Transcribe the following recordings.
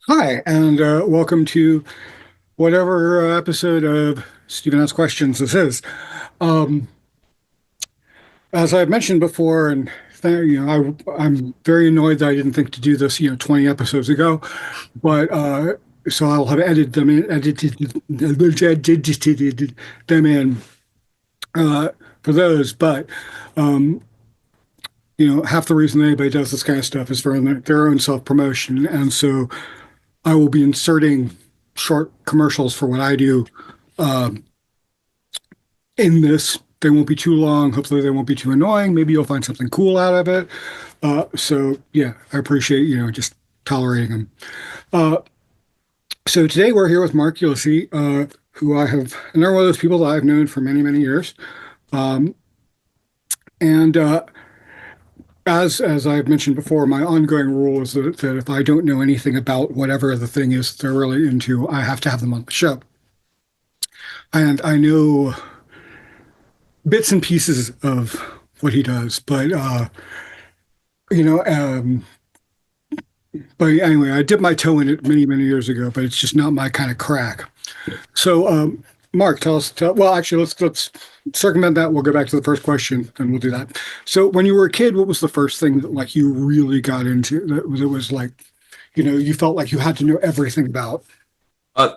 Hi, and welcome to whatever episode of Stephen Has Questions this is. Um, as I've mentioned before, and I'm very annoyed that I didn't think to do this, 20 episodes ago, but so I'll have edited them in for those. But um, half the reason anybody does this kind of stuff is for their own self-promotion, and so I will be inserting short commercials for what I do in this. They won't be too long. Hopefully, they won't be too annoying. Maybe you'll find something cool out of it. So yeah, I appreciate just tolerating them. Uh, so today we're here with Mark Ulissi, who I have another one of those people that I've known for many many years. Um, and as I've mentioned before, my ongoing rule is that if I don't know anything about whatever the thing is they're really into, I have to have them on the show. And I know bits and pieces of what he does, but you know, um, but anyway, I dipped my toe in it many, many years ago, but it's just not my kind of crack. So, Mark, tell us. Well, actually, let's circumvent that. We'll go back to the first question, and we'll do that. So, when you were a kid, what was the first thing that like you really got into that was like, you felt like you had to know everything about?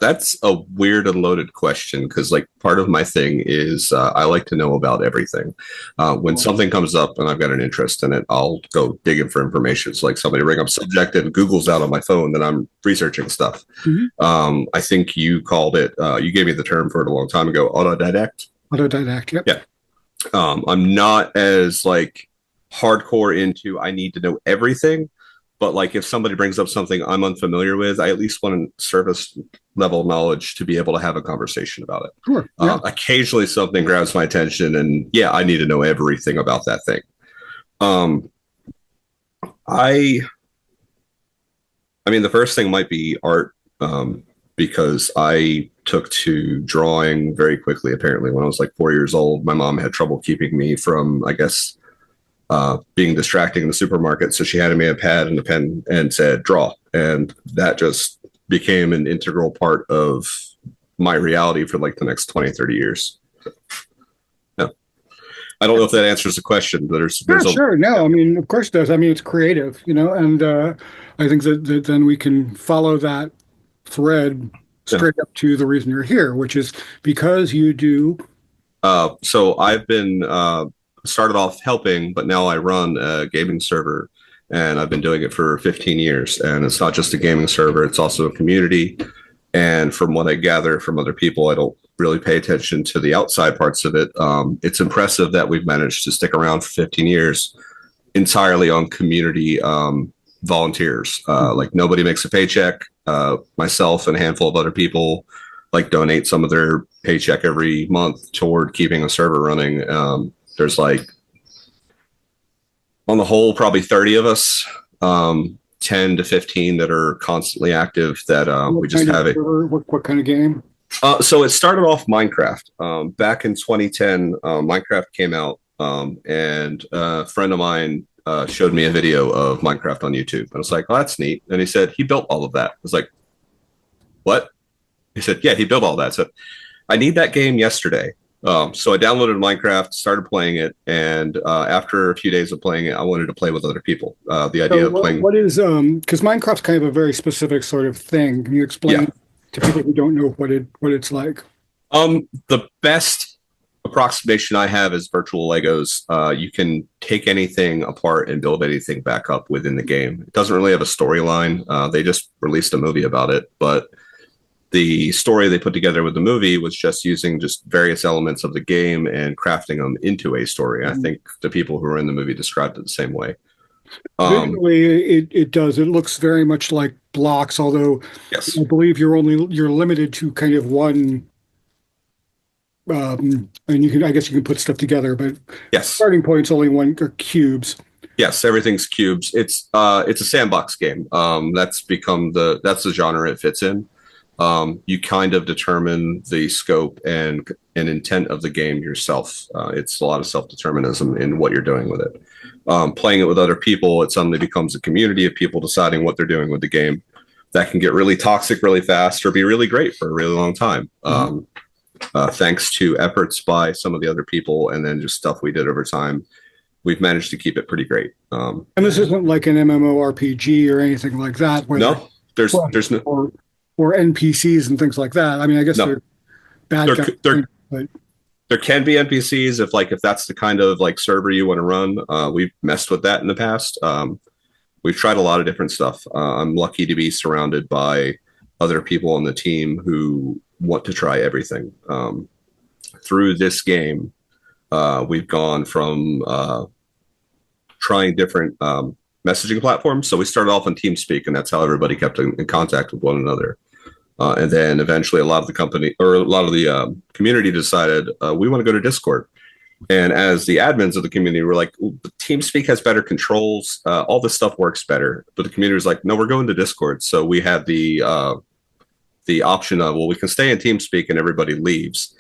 That's a weird and loaded question because, like, part of my thing is I like to know about everything. When something comes up and I've got an interest in it, I'll go digging for information. It's like somebody bring up subject and Google's out on my phone, then I'm researching stuff. Mhm. I think you called it. You gave me the term for it a long time ago. Autodidact. Autodidact. Yep. Yeah. I'm not as like hardcore into. I need to know everything. But like if somebody brings up something I'm unfamiliar with, I at least want a surface level knowledge to be able to have a conversation about it. Sure. Yeah. Occasionally something grabs my attention and yeah, I need to know everything about that thing. Um, I, I mean, the first thing might be art, because I took to drawing very quickly. Apparently, when I was like 4 years old, my mom had trouble keeping me from, I guess, being distracting in the supermarket. So she handed me a pad and a pen and said, draw. And that just became an integral part of my reality for like the next 20, 30 years. Yeah. I don't know if that answers the question. Yeah, There's a, sure. yeah, No, I mean, of course it does. I mean, it's creative, and I think that then we can follow that thread yeah. straight up to the reason you're here, which is because you do. So I've been started off helping, but now I run a gaming server and I've been doing it for 15 years. And it's not just a gaming server, it's also a community. And from what I gather from other people, I don't really pay attention to the outside parts of it. It's impressive that we've managed to stick around for 15 years entirely on community volunteers. Like nobody makes a paycheck. Myself and a handful of other people like donate some of their paycheck every month toward keeping a server running. There's like on the whole probably 30 of us, 10 to 15 that are constantly active that we What just kind of have it. what kind of game? So it started off Minecraft. Back in 2010, Minecraft came out, and a friend of mine showed me a video of Minecraft on YouTube. And I was like, oh, that's neat. And he said, he built all of that. I was like, what? He said, yeah, he built all that. So I need that game yesterday. So I downloaded Minecraft, started playing it. And after a few days of playing it, I wanted to play with other people. The So idea of playing. what is because Minecraft's kind of a very specific sort of thing. Can you Yeah. explain to people who don't know what it's like? The best approximation I have is virtual Legos. You can take anything apart and build anything back up within the game. It doesn't really have a storyline. They just released a movie about it, but the story they put together with the movie was just using just various elements of the game and crafting them into a story. I think the people who were in the movie described it the same way. Um, Visually, it does. It looks very much like blocks, although yes, I believe you're limited to kind of one. And I guess you can put stuff together, but yes, starting point's only one or cubes. yes. Everything's cubes. It's a sandbox game. That's the genre it fits in. You kind of determine the scope and intent of the game yourself. It's a lot of self-determinism in what you're doing with it. Playing it with other people, it suddenly becomes a community of people deciding what they're doing with the game. that can get really toxic really fast or be really great for a really long time. Thanks to efforts by some of the other people and then just stuff we did over time, we've managed to keep it pretty great. And this isn't like an MMORPG or anything like that, where No, there's no, or NPCs and things like that. I mean, I guess no, they're bad guys, but there can be NPCs if that's the kind of like server you want to run. We've messed with that in the past. We've tried a lot of different stuff. I'm lucky to be surrounded by other people on the team who want to try everything. Through this game, we've gone from trying different messaging platforms. So we started off on TeamSpeak, and that's how everybody kept in contact with one another. And then eventually, a lot of the community decided we want to go to Discord. And as the admins of the community, we're like, TeamSpeak has better controls. All this stuff works better. But the community was like, no, we're going to Discord. So we had the option of, well, we can stay in TeamSpeak and everybody leaves,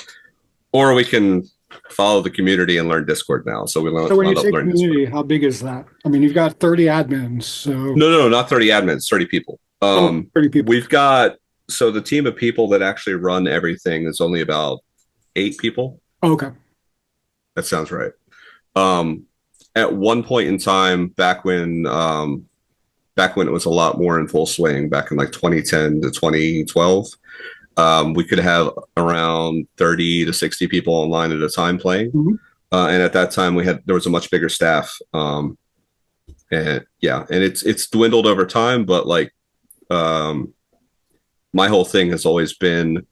or we can follow the community and learn Discord now. So we learned. So when you say community, how big is that? I mean, you've got 30 admins. So no, not 30 admins, 30 people. 30 people. We've got, so the team of people that actually run everything is only about 8 people. Okay. That sounds right. At one point in time, back when it was a lot more in full swing, back in like 2010 to 2012, we could have around 30 to 60 people online at a time playing. Mm-hmm. And at that time there was a much bigger staff. And it's dwindled over time, but like, my whole thing has always been,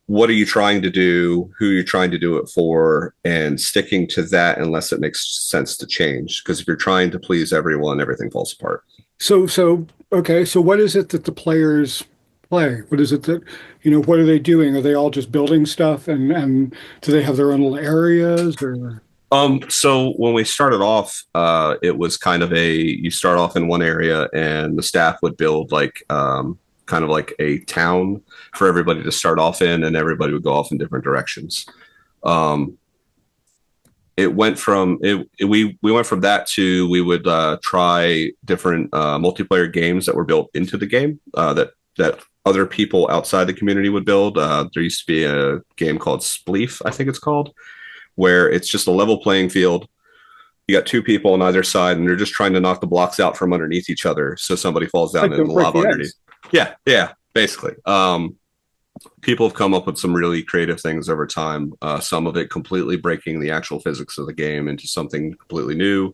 what are you trying to do? Who are you trying to do it for? And sticking to that unless it makes sense to change. Because if you're trying to please everyone, everything falls apart. So okay. So what is it that the players play? What is it that, what are they doing? Are they all just building stuff and do they have their own little areas or? So when we started off, it was kind of you start off in one area and the staff would build kind of like a town for everybody to start off in, and everybody would go off in different directions. We went from that to we would try different multiplayer games that were built into the game that other people outside the community would build. There used to be a game called Spleef, I think it's called, where it's just a level playing field. You got 2 people on either side, and they're just trying to knock the blocks out from underneath each other, so somebody falls down in the lava underneath. Yeah, basically. People have come up with some really creative things over time. Some of it completely breaking the actual physics of the game into something completely new.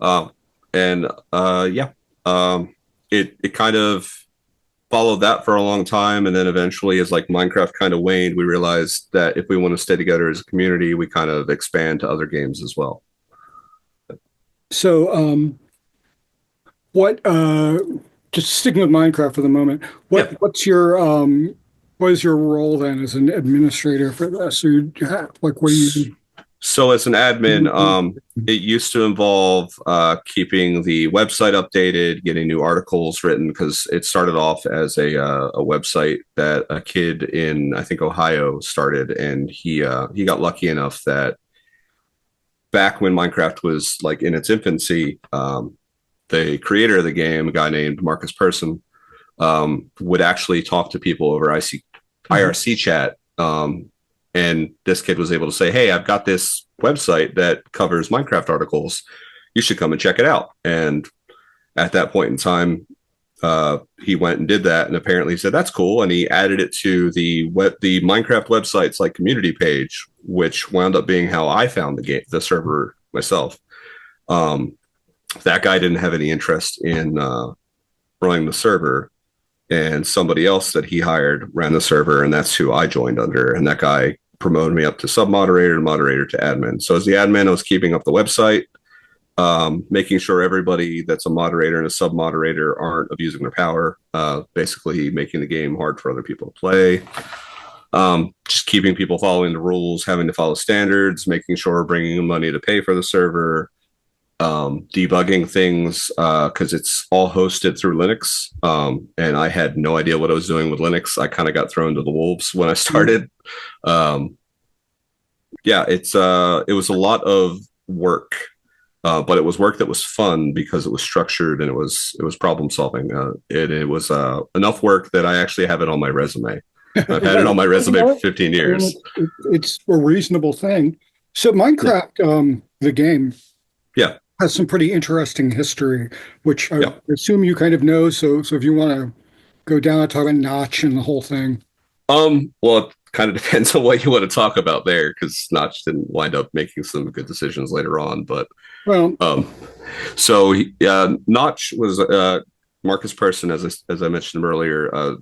It kind of followed that for a long time, and then eventually, as like Minecraft kind of waned, we realized that if we want to stay together as a community, we kind of expand to other games as well. So, just sticking with Minecraft for the moment, what is your role then as an administrator for this? So what do you? So as an admin, it used to involve keeping the website updated, getting new articles written, because it started off as a website that a kid in, I think, Ohio started, and he got lucky enough that back when Minecraft was like in its infancy, the creator of the game, a guy named Mark Ulissi, would actually talk to people over IRC chat. And this kid was able to say, hey, I've got this website that covers Minecraft articles. You should come and check it out. And at that point in time, he went and did that. And apparently he said, that's cool. And he added it to the Minecraft website's like community page, which wound up being how I found the server myself. That guy didn't have any interest in running the server. And somebody else that he hired ran the server, and that's who I joined under. And that guy promoted me up to sub-moderator, moderator to admin. So as the admin, I was keeping up the website, making sure everybody that's a moderator and a sub-moderator aren't abusing their power, basically making the game hard for other people to play, just keeping people following the rules, having to follow standards, making sure we're bringing in money to pay for the server, debugging things, because it's all hosted through Linux, and I had no idea what I was doing with Linux. I kind of got thrown to the wolves when I started. It was a lot of work but it was work that was fun because it was structured and it was problem solving. It was enough work that I actually have it on my resume. I've had it Right. on my You resume know for what? 15 I mean, years. it's a reasonable thing. So Yeah, Minecraft, the game, yeah, has some pretty interesting history, which I yeah. assume you kind of know. So if you want to go down and talk about Notch and the whole thing, Well, it kind of depends on what you want to talk about there, because Notch didn't wind up making some good decisions later on. But well, um, Notch was Marcus Persson, as I mentioned earlier,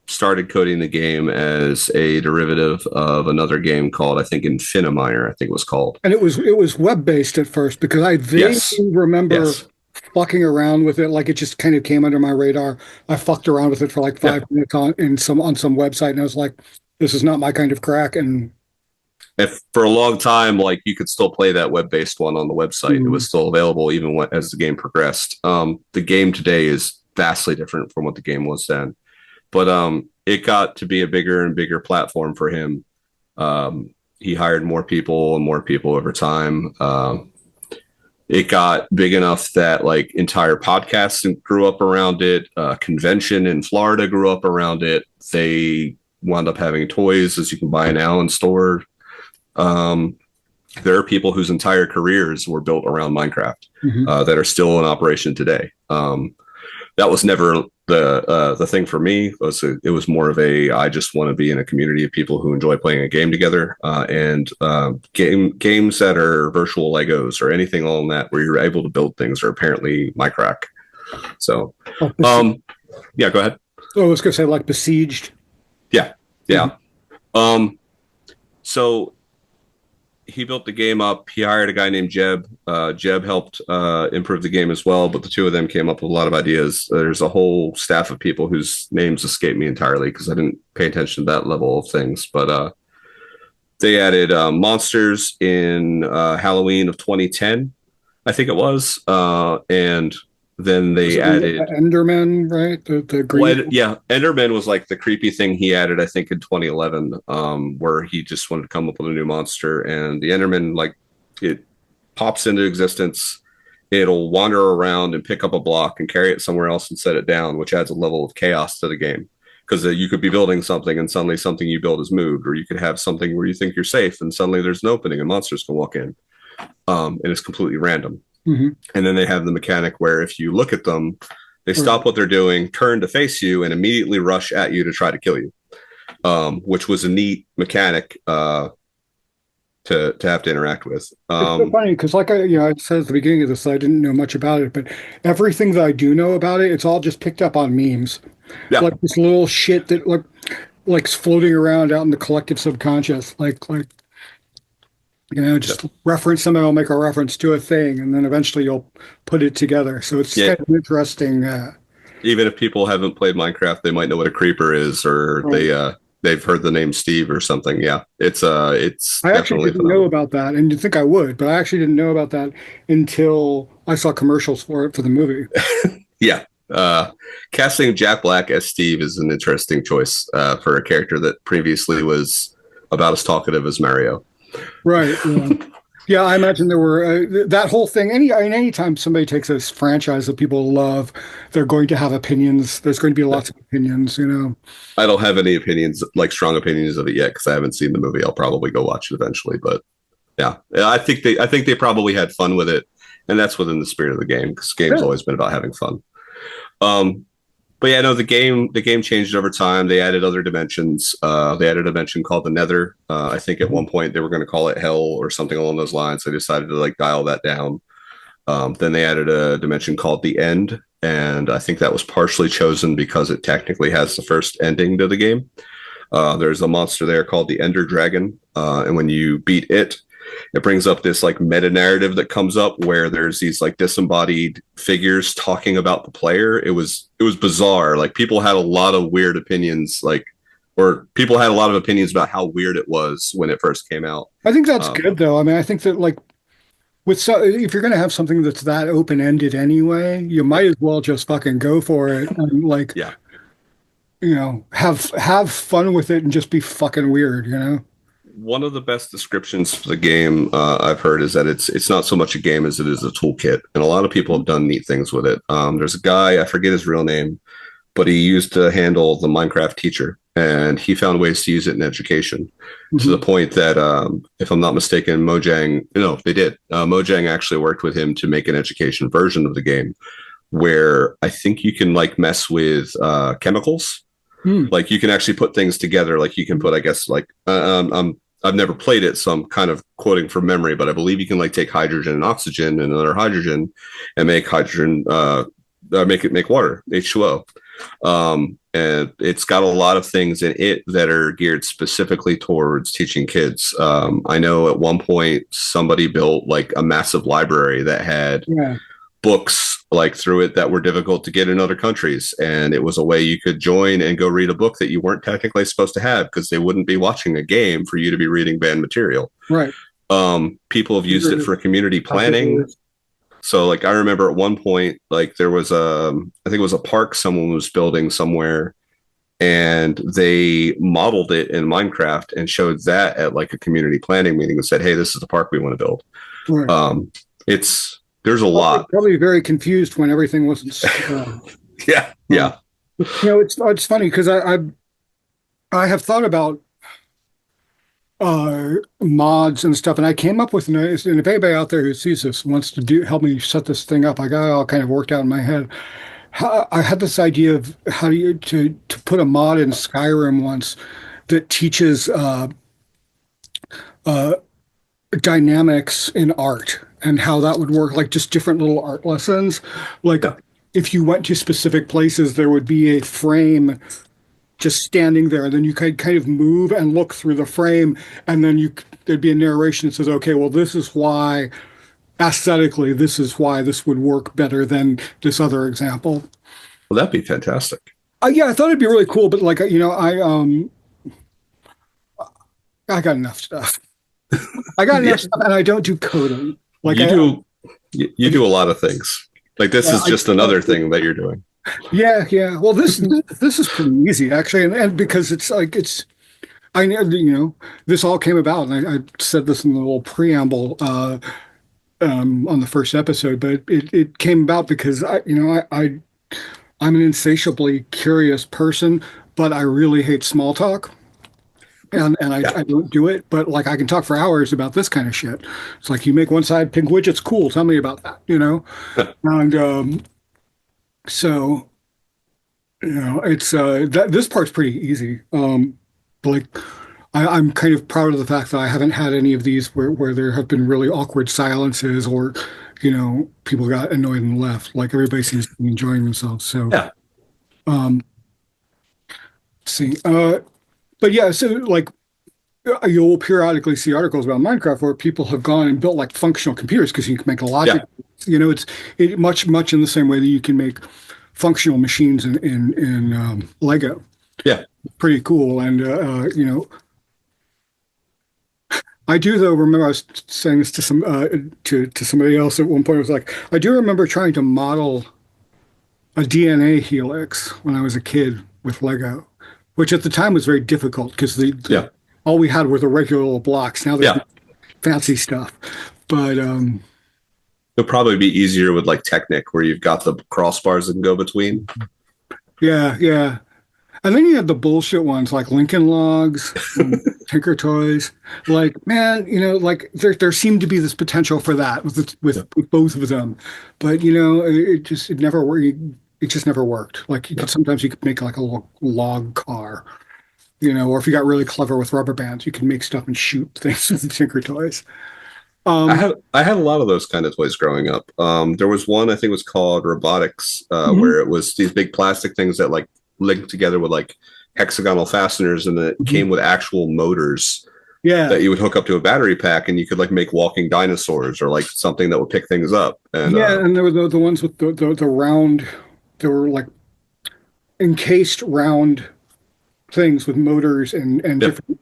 started coding the game as a derivative of another game called, I think, Infiniminer. I think it was called. and it was web based at first because I Yes, vaguely remember yes, fucking around with it. Like it just kind of came under my radar. I fucked around with it for like yeah. 5 minutes on some website, and I was like, this is not my kind of crack. And If for a long time, like you could still play that web-based one on the website. It mm, was still available even as the game progressed. The game today is vastly different from what the game was then, but it got to be a bigger and bigger platform for him. He hired more people and more people over time. It got big enough that like entire podcasts grew up around it. Convention in Florida grew up around it. They wound up having toys as you can buy now in store. Um, there are people whose entire careers were built around Minecraft mhm. that are still in operation today. That was never the thing for me. It was more of a I just want to be in a community of people who enjoy playing a game together, and games that are virtual Legos or anything along that where you're able to build things are apparently my crack. So, Like um, yeah, go ahead. I was gonna say like besieged. Yeah, Mhm. yeah. Um, so he built the game up. He hired a guy named Jeb. Jeb helped improve the game as well, but the two of them came up with a lot of ideas. There's a whole staff of people whose names escape me entirely because I didn't pay attention to that level of things. But they added monsters in Halloween of 2010, I think it was, and then Was they it the added. Enderman, right? The green. Well, yeah, Enderman was like the creepy thing he added, I think, in 2011, where he just wanted to come up with a new monster, and the Enderman like it pops into existence. It'll wander around and pick up a block and carry it somewhere else and set it down, which adds a level of chaos to the game. Because you could be building something and suddenly something you build is moved, or you could have something where you think you're safe and suddenly there's an opening and monsters can walk in, and it's completely random. Hmm. And then they have the mechanic where if you look at them, they Right. stop what they're doing, turn to face you, and immediately rush at you to try to kill you, which was a neat mechanic to have to interact with. It's so funny because, like I said at the beginning of this, I didn't know much about it, but everything that I do know about it, it's all just picked up on memes, Yeah, like this little shit that like's floating around out in the collective subconscious, like yeah, just reference somebody will make a reference to a thing, and then eventually you'll put it together. So it's yeah. kind of interesting. Even if people haven't played Minecraft, they might know what a creeper is, or Right. they've heard the name Steve or something. Yeah, it's I actually definitely didn't know phenomenal. about that, and you'd think I would, but I actually didn't know about that until I saw commercials for it for the movie. Yeah. Casting Jack Black as Steve is an interesting choice for a character that previously was about as talkative as Mario. Right. Yeah. Yeah, I imagine there were that whole thing. Anytime somebody takes this franchise that people love, they're going to have opinions. There's going to be lots of opinions. I don't have any opinions, like strong opinions of it yet, because I haven't seen the movie. I'll probably go watch it eventually. But yeah, I think they probably had fun with it, and that's within the spirit of the game, because game's Yeah. always been about having fun. Um, but yeah, no, the game changed over time. They added other dimensions. They added a dimension called the Nether. I think at one point they were going to call it Hell or something along those lines. They decided to like dial that down. Then they added a dimension called the End, and I think that was partially chosen because it technically has the first ending to the game. There's a monster there called the Ender Dragon, and when you beat it, it brings up this like meta narrative that comes up where there's these like disembodied figures talking about the player. It was bizarre. Like people had a lot of weird opinions, or people had a lot of opinions about how weird it was when it first came out. I think that's Um, good though. I mean, I think that like if you're going to have something that's that open-ended anyway, you yeah, might as well just fucking go for it and like, yeah, have fun with it and just be fucking weird. one of the best descriptions for the game I've heard is that it's not so much a game as it is a toolkit, and a lot of people have done neat things with it. There's a guy, I forget his real name, but he used to handle the Minecraft teacher, and he found ways to use it in education to the point that, if I'm not mistaken, Mojang, no, they did. Mojang actually worked with him to make an education version of the game where I think you can like mess with chemicals. Like you can actually put things together. Like you can put, I guess, like I've never played it, so I'm kind of quoting from memory, but I believe you can like take hydrogen and oxygen and another hydrogen and make hydrogen, make water, H2O. And it's got a lot of things in it that are geared specifically towards teaching kids. I know at one point somebody built like a massive library that had books like through it that were difficult to get in other countries, and it was a way you could join and go read a book that you weren't technically supposed to have because they wouldn't be watching a game for you to be reading banned material. Right. People have used it for community planning. So like I remember at one point, like there was I think it was a park someone was building somewhere, and they modeled it in Minecraft and showed that at like a community planning meeting and said, hey, this is the park we want to build. Right. There's a lot. Probably very confused when everything wasn't. Yeah. You know, it's funny because I have thought about mods and stuff, and I came up with, and if anybody out there who sees this wants to help me set this thing up, I got it all kind of worked out in my head. I had this idea of how do you to put a mod in Skyrim once that teaches dynamics in art and how that would work, like just different little art lessons. Like if you went to specific places, there would be a frame just standing there, and then you could kind of move and look through the frame, and then there'd be a narration that says, okay, well, this is why aesthetically, this is why this would work better than this other example. Well, that'd be fantastic. Yeah, I thought it'd be really cool, but like, you know, I got enough stuff. I got enough stuff, and I don't do coding. Like you do a lot of things. Like this is just another thing that you're doing. Yeah. Well, this is pretty easy actually, and because it's like I know, you know, this all came about, and I said this in the little preamble on the first episode, but it came about because I'm an insatiably curious person, but I really hate small talk. And I don't do it, but like I can talk for hours about this kind of shit. It's like you make one side pink widgets, cool. Tell me about that, you know? And so, you know, it's this part's pretty easy. Like I'm kind of proud of the fact that I haven't had any of these where there have been really awkward silences or, you know, people got annoyed and left. Like everybody seems to be enjoying themselves. So, let's see. But yeah, so like you'll periodically see articles about Minecraft where people have gone and built like functional computers because you can make a logic. You know, it's much in the same way that you can make functional machines in Lego. Yeah, pretty cool. And you know, I do though remember I was saying this to to somebody else at one point. I was like, I do remember trying to model a DNA helix when I was a kid with Lego, which at the time was very difficult because all we had were the regular little blocks. Now there's fancy stuff, but it'll probably be easier with like Technic, where you've got the crossbars that can go between. Yeah. And then you have the bullshit ones like Lincoln Logs, and Tinker Toys. Like, man, you know, like there seemed to be this potential for that with both of them, but you know, it just never worked. It just never worked. Like sometimes you could make like a little log car, you know, or if you got really clever with rubber bands, you could make stuff and shoot things with the Tinker Toys. I had a lot of those kind of toys growing up. There was one I think was called Robotics, where it was these big plastic things that like linked together with like hexagonal fasteners, and it came with actual motors. Yeah, that you would hook up to a battery pack, and you could like make walking dinosaurs or like something that would pick things up. And and there were the ones with the round. There were like encased round things with motors and different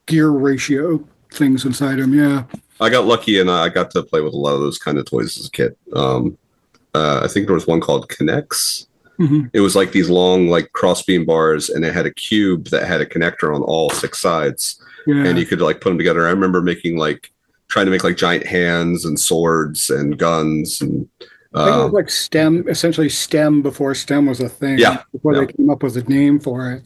gear ratio things inside them. Yeah. I got lucky and I got to play with a lot of those kind of toys as a kid. I think there was one called Connects. Hmm. It was like these long like crossbeam bars, and it had a cube that had a connector on all six sides, and Yeah. you could like put them together. I remember making like trying to make like giant hands and swords and guns and I think it was um, like STEM, essentially STEM before STEM was a thing, yeah, before yeah. they came up with a name for it.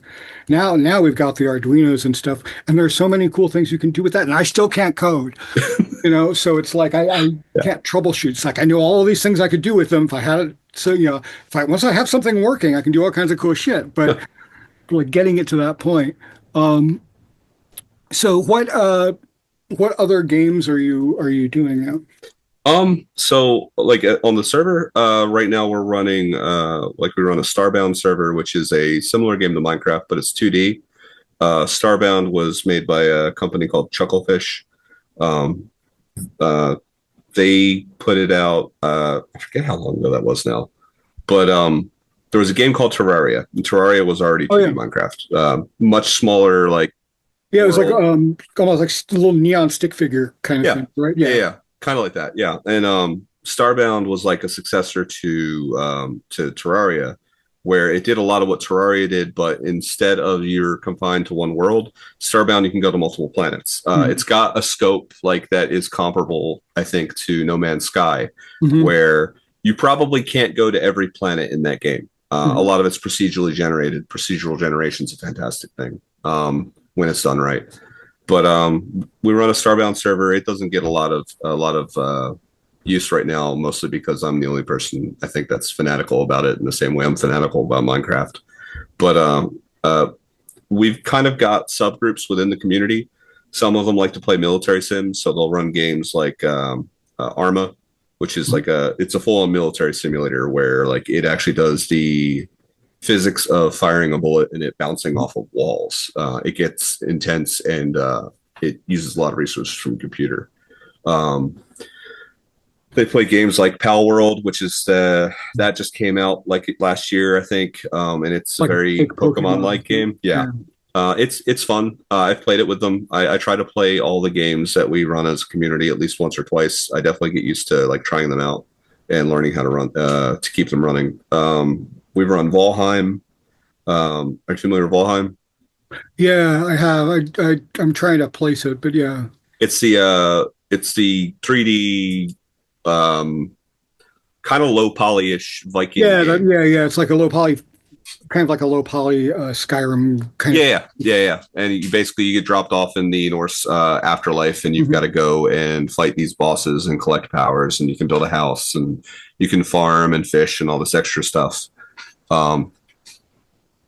Now we've got the Arduinos and stuff, and there's so many cool things you can do with that. And I still can't code, so it's like I Yeah. can't troubleshoot. It's like I know all these things I could do with them if I had it. So, if I once I have something working, I can do all kinds of cool shit. But like getting it to that point. Um, so what other games are you doing now? So like on the server, right now we're running, like we run a Starbound server, which is a similar game to Minecraft, but it's 2D. Starbound was made by a company called Chucklefish. Um, uh, they put it out, I forget how long ago that was now, but there was a game called Terraria, and Terraria was already Oh 2D yeah, Minecraft, much smaller, like yeah. It was like world. almost like a little neon stick figure kind of Yeah, thing, right? yeah, Yeah. yeah, kind of like that. Yeah, and Starbound was like a successor to Terraria, where it did a lot of what Terraria did, but instead of you're confined to one world, Starbound you can go to multiple planets. Hmm. It's got a scope like that is comparable, I think, to No Man's Sky, Hmm. where you probably can't go to every planet in that game. A Hmm. lot of it's procedurally generated. Procedural generation's a fantastic thing when it's done right. But we run a Starbound server. It doesn't get a lot of use right now, mostly because I'm the only person I think that's fanatical about it in the same way I'm fanatical about Minecraft. But we've kind of got subgroups within the community. Some of them like to play military sims, so they'll run games like Arma, which is like it's a full-on military simulator where like it actually does the physics of firing a bullet and it bouncing off of walls. It gets intense and it uses a lot of resources from computer. Um, they play games like Pal World, which is that just came out like last year, I think, and it's a Like very like Pokemon. Pokemon-like game. Yeah, Yeah. it's fun. I've played it with them. I try to play all the games that we run as a community at least once or twice. I definitely get used to like trying them out and learning how to run to keep them running. We've run Valheim. Are you familiar with Valheim? Yeah, I have. I'm trying to place it, but yeah. It's the 3D um, kind of low polyish Viking Yeah, game. yeah. It's like a low poly, kind of like a low poly Skyrim kind of. Yeah. And you get dropped off in the Norse afterlife, and you've got Mhm. to go and fight these bosses and collect powers, and you can build a house, and you can farm and fish and all this extra stuff. Um,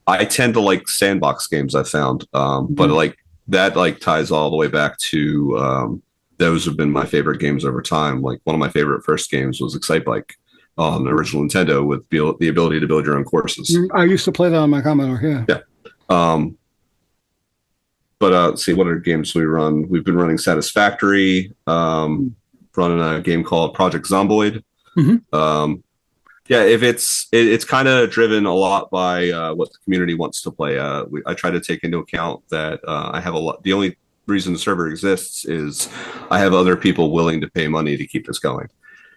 I tend to like sandbox games. I found, but Mhm. like that like ties all the way back to those have been my favorite games over time. Like one of my favorite first games was Excite Bike on the original Nintendo with the ability to build your own courses. I used to play that on my Commodore. Yeah. Yeah. Um, but let's see what other games we run. We've been running Satisfactory, running a game called Project Zomboid. Hmm. Um, yeah, if it's kind of driven a lot by what the community wants to play. I try to take into account that I have a lot. The only reason the server exists is I have other people willing to pay money to keep this going.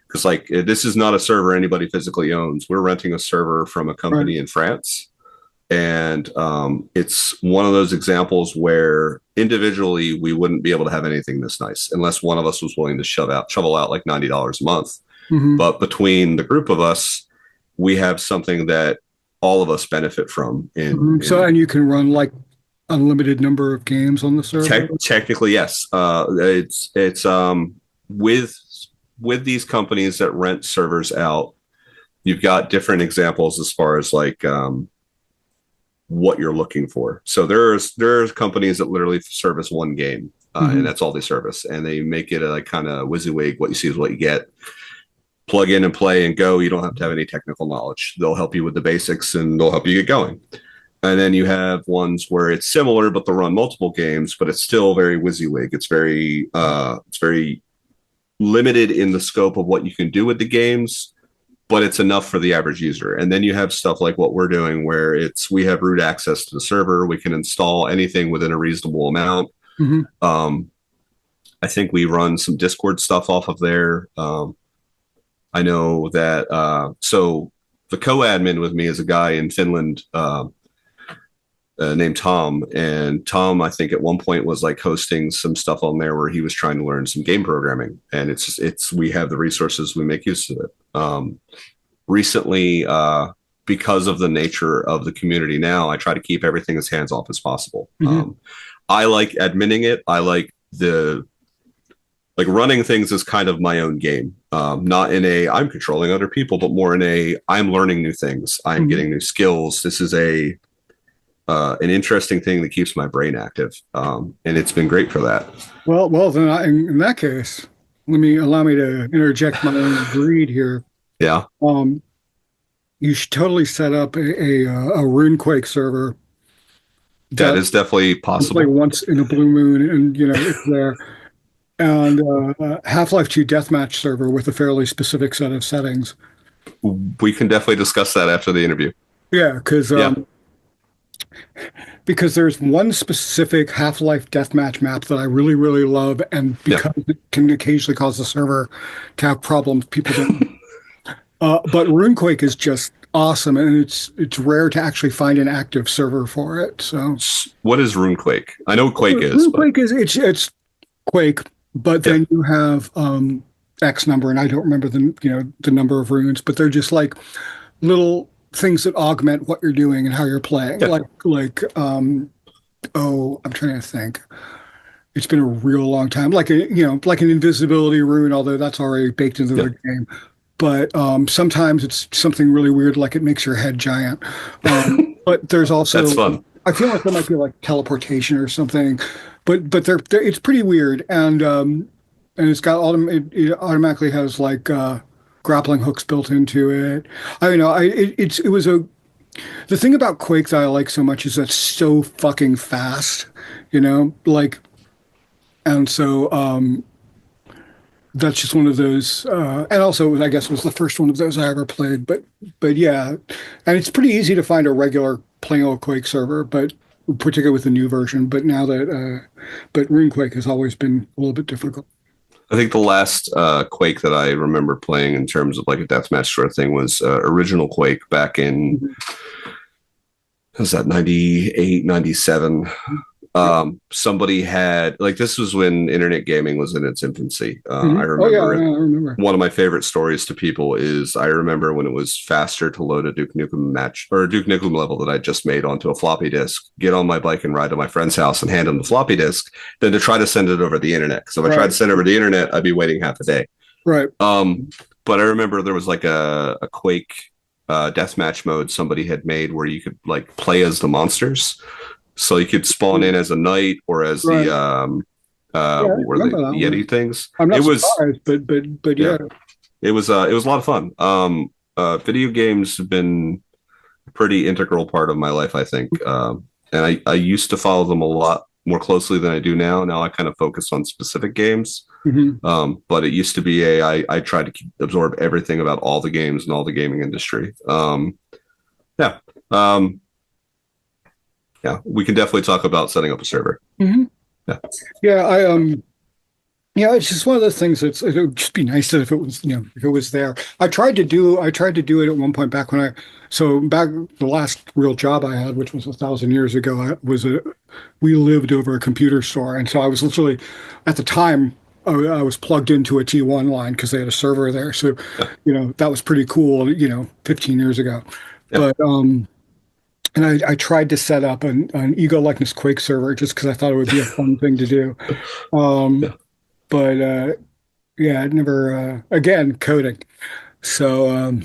Because like this is not a server anybody physically owns. We're renting a server from a Right. company in France, and it's one of those examples where individually we wouldn't be able to have anything this nice unless one of us was willing to shovel out like $90 a month. Hmm. But between the group of us, we have something that all of us benefit from. In So, in and you can run like unlimited number of games on the server. technically, yes, it's with these companies that rent servers out. You've got different examples as far as like what you're looking for. So there's companies that literally service one game, and Hmm. that's all they service, and they make it a like, kind of WYSIWYG. What you see is what you get. Plug in and play and go. You don't have to have any technical knowledge. They'll help you with the basics and they'll help you get going. And then you have ones where it's similar, but they'll run multiple games, but it's still very WYSIWYG. It's very limited in the scope of what you can do with the games, but it's enough for the average user. And then you have stuff like what we're doing, where we have root access to the server. We can install anything within a reasonable amount. Hmm. Um, I think we run some Discord stuff off of there. I know that so the co-admin with me is a guy in Finland named Tom, and Tom, I think at one point was like hosting some stuff on there where he was trying to learn some game programming, and it's we have the resources, we make use of it. Recently, because of the nature of the community now, I try to keep everything as hands off as possible. Mm-hmm. I like adminning it. I like running things as kind of my own game, not in a I'm controlling other people, but more in a I'm learning new things. I'm mm-hmm. getting new skills. This is an interesting thing that keeps my brain active, and it's been great for that. Well, then in that case, allow me to interject my own greed here. Yeah. You should totally set up a RuneQuake server. That is definitely possible. Play once in a blue moon, and it's there. And Half-Life 2 deathmatch server with a fairly specific set of settings. We can definitely discuss that after the interview. Yeah, because there's one specific Half-Life deathmatch map that I really, really love, and because it can occasionally cause the server to have problems, people don't. But RuneQuake is just awesome, and it's rare to actually find an active server for it. So, what is RuneQuake? I know Quake is. RuneQuake is it's Quake, but then you have X number, and I don't remember the number of runes, but they're just like little things that augment what you're doing and how you're playing. I'm trying to think. It's been a real long time. Like an invisibility rune, although that's already baked into the game. But sometimes it's something really weird, like it makes your head giant. But there's also that's fun. I feel like there might be like teleportation or something, but it's pretty weird, and it's got it automatically has like grappling hooks built into it. The thing about Quake that I like so much is that it's so fucking fast, and so that's just one of those, and also I guess it was the first one of those I ever played, but yeah, and it's pretty easy to find a regular plain old Quake server, but particularly with the new version, but now that, but RuneQuake has always been a little bit difficult. I think the last Quake that I remember playing in terms of like a deathmatch sort of thing was original Quake back in, was that 98, 97? Somebody had, like, this was when internet gaming was in its infancy. I remember one of my favorite stories to people is I remember when it was faster to load a Duke Nukem match or a Duke Nukem level that I just made onto a floppy disk, get on my bike and ride to my friend's house and hand him the floppy disk, than to try to send it over the internet. Because if I tried to send it over the internet, I'd be waiting half a day. Right. But I remember there was like a Quake deathmatch mode somebody had made where you could like play as the monsters. So you could spawn in as a knight or as the what were the Yeti things. I'm not surprised, but yeah. It was a lot of fun. Video games have been a pretty integral part of my life, I think. And I used to follow them a lot more closely than I do now. Now I kind of focus on specific games. Mm-hmm. But it used to be I tried to absorb everything about all the games and all the gaming industry. Yeah, we can definitely talk about setting up a server. Mm-hmm. It's just one of those things it would just be nice that if it was there. I tried to do it at one point back back the last real job I had, which was 1,000 years ago, we lived over a computer store, and so I was literally at the time I was plugged into a T1 line because they had a server there. So, that was pretty cool, 15 years ago. Yeah. But and I tried to set up an Ego Likeness Quake server just because I thought it would be a fun thing to do. But it never, again, coding. So,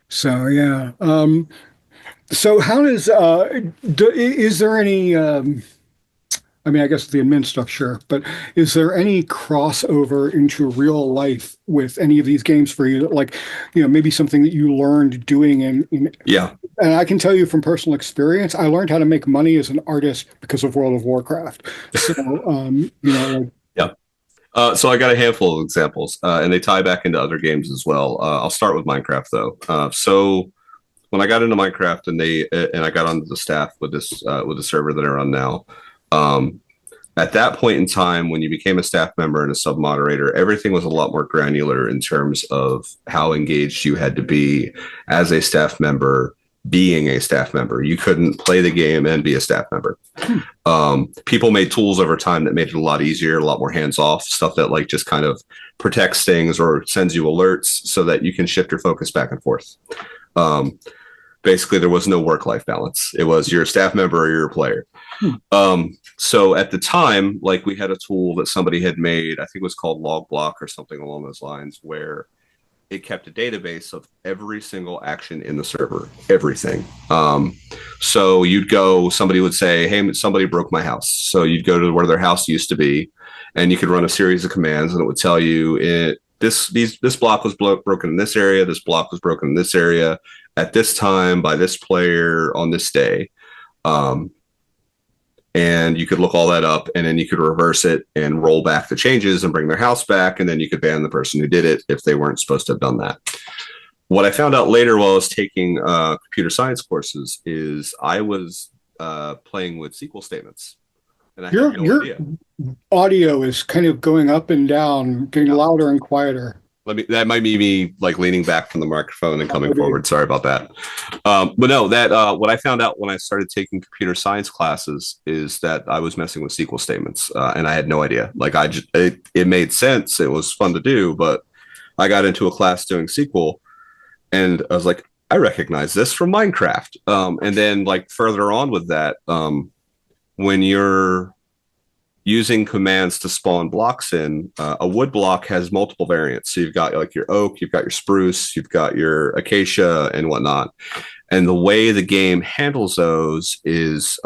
so how does, is there any, I guess the admin stuff, sure, but is there any crossover into real life with any of these games for you? Like, maybe something that you learned doing Yeah. And I can tell you from personal experience, I learned how to make money as an artist because of World of Warcraft. So, so I got a handful of examples, and they tie back into other games as well. I'll start with Minecraft though. So when I got into Minecraft and I got onto the staff with the server that I run now, At that point in time, when you became a staff member and a sub moderator, everything was a lot more granular in terms of how engaged you had to be as a staff member. Being a staff member, you couldn't play the game and be a staff member. People made tools over time that made it a lot easier, a lot more hands off, stuff that like just kind of protects things or sends you alerts so that you can shift your focus back and forth. Um, Basically, there was no work life balance. It was you're a staff member or you're a player. So at the time, like we had a tool that somebody had made, I think it was called Log Block or something along those lines, where it kept a database of every single action in the server, everything. So you'd go, somebody would say, hey, somebody broke my house. So you'd go to where their house used to be, and you could run a series of commands, and it would tell you this block was broken in this area, this block was broken in this area at this time by this player on this day. And you could look all that up, and then you could reverse it and roll back the changes and bring their house back, and then you could ban the person who did it if they weren't supposed to have done that. What I found out later while I was taking computer science courses is I was playing with SQL statements, and I had no Your idea. audio is kind of going up and down, getting louder and quieter. That might be me like leaning back from the microphone and coming Maybe. forward. Sorry about that. But no, that what I found out when I started taking computer science classes is that I was messing with SQL statements, and I had no idea. Like it made sense. It was fun to do, but I got into a class doing SQL, and I was like, I recognize this from Minecraft. And then like further on with that, when you're using commands to spawn blocks in, a wood block has multiple variants. So you've got like your oak, you've got your spruce, you've got your acacia and whatnot. And the way the game handles those is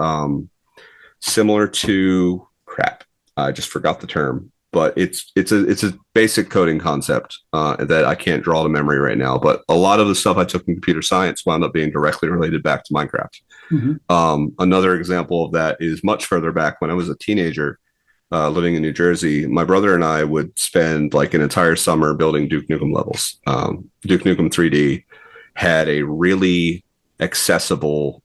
similar to crap. I just forgot the term, but it's a basic coding concept that I can't draw to memory right now. But a lot of the stuff I took in computer science wound up being directly related back to Minecraft. Another example of that is much further back when I was a teenager. Living in New Jersey, my brother and I would spend like an entire summer building Duke Nukem levels. Duke Nukem 3D had a really accessible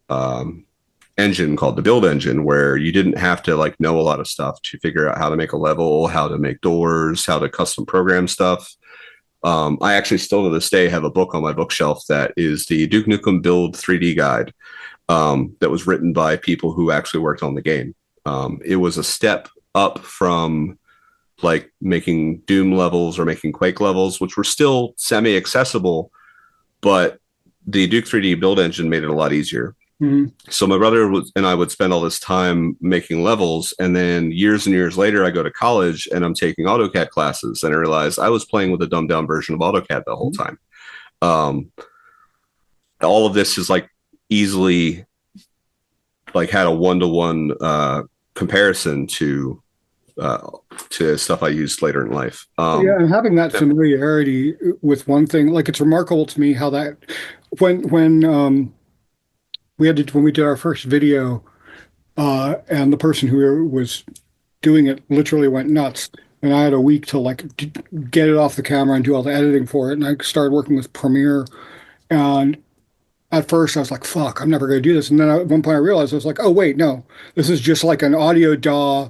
engine called the build engine, where you didn't have to like know a lot of stuff to figure out how to make a level, how to make doors, how to custom program stuff. I actually still to this day have a book on my bookshelf that is the Duke Nukem Build 3D guide that was written by people who actually worked on the game. It was a step up from like making Doom levels or making Quake levels, which were still semi-accessible, but the Duke 3D build engine made it a lot easier. So my brother and I would spend all this time making levels, and then years and years later, I go to college and I'm taking AutoCAD classes, and I realized I was playing with a dumbed down version of AutoCAD the whole time. All of this is like easily like had a one-to-one comparison to stuff I used later in life. Yeah, and having that familiarity with one thing, like it's remarkable to me how that when when we did our first video, and the person who was doing it literally went nuts, and I had a week to like get it off the camera and do all the editing for it, and I started working with Premiere, and at first I was like, fuck, I'm never going to do this. And then at one point I realized I was like, oh, wait, no, this is just like an audio DAW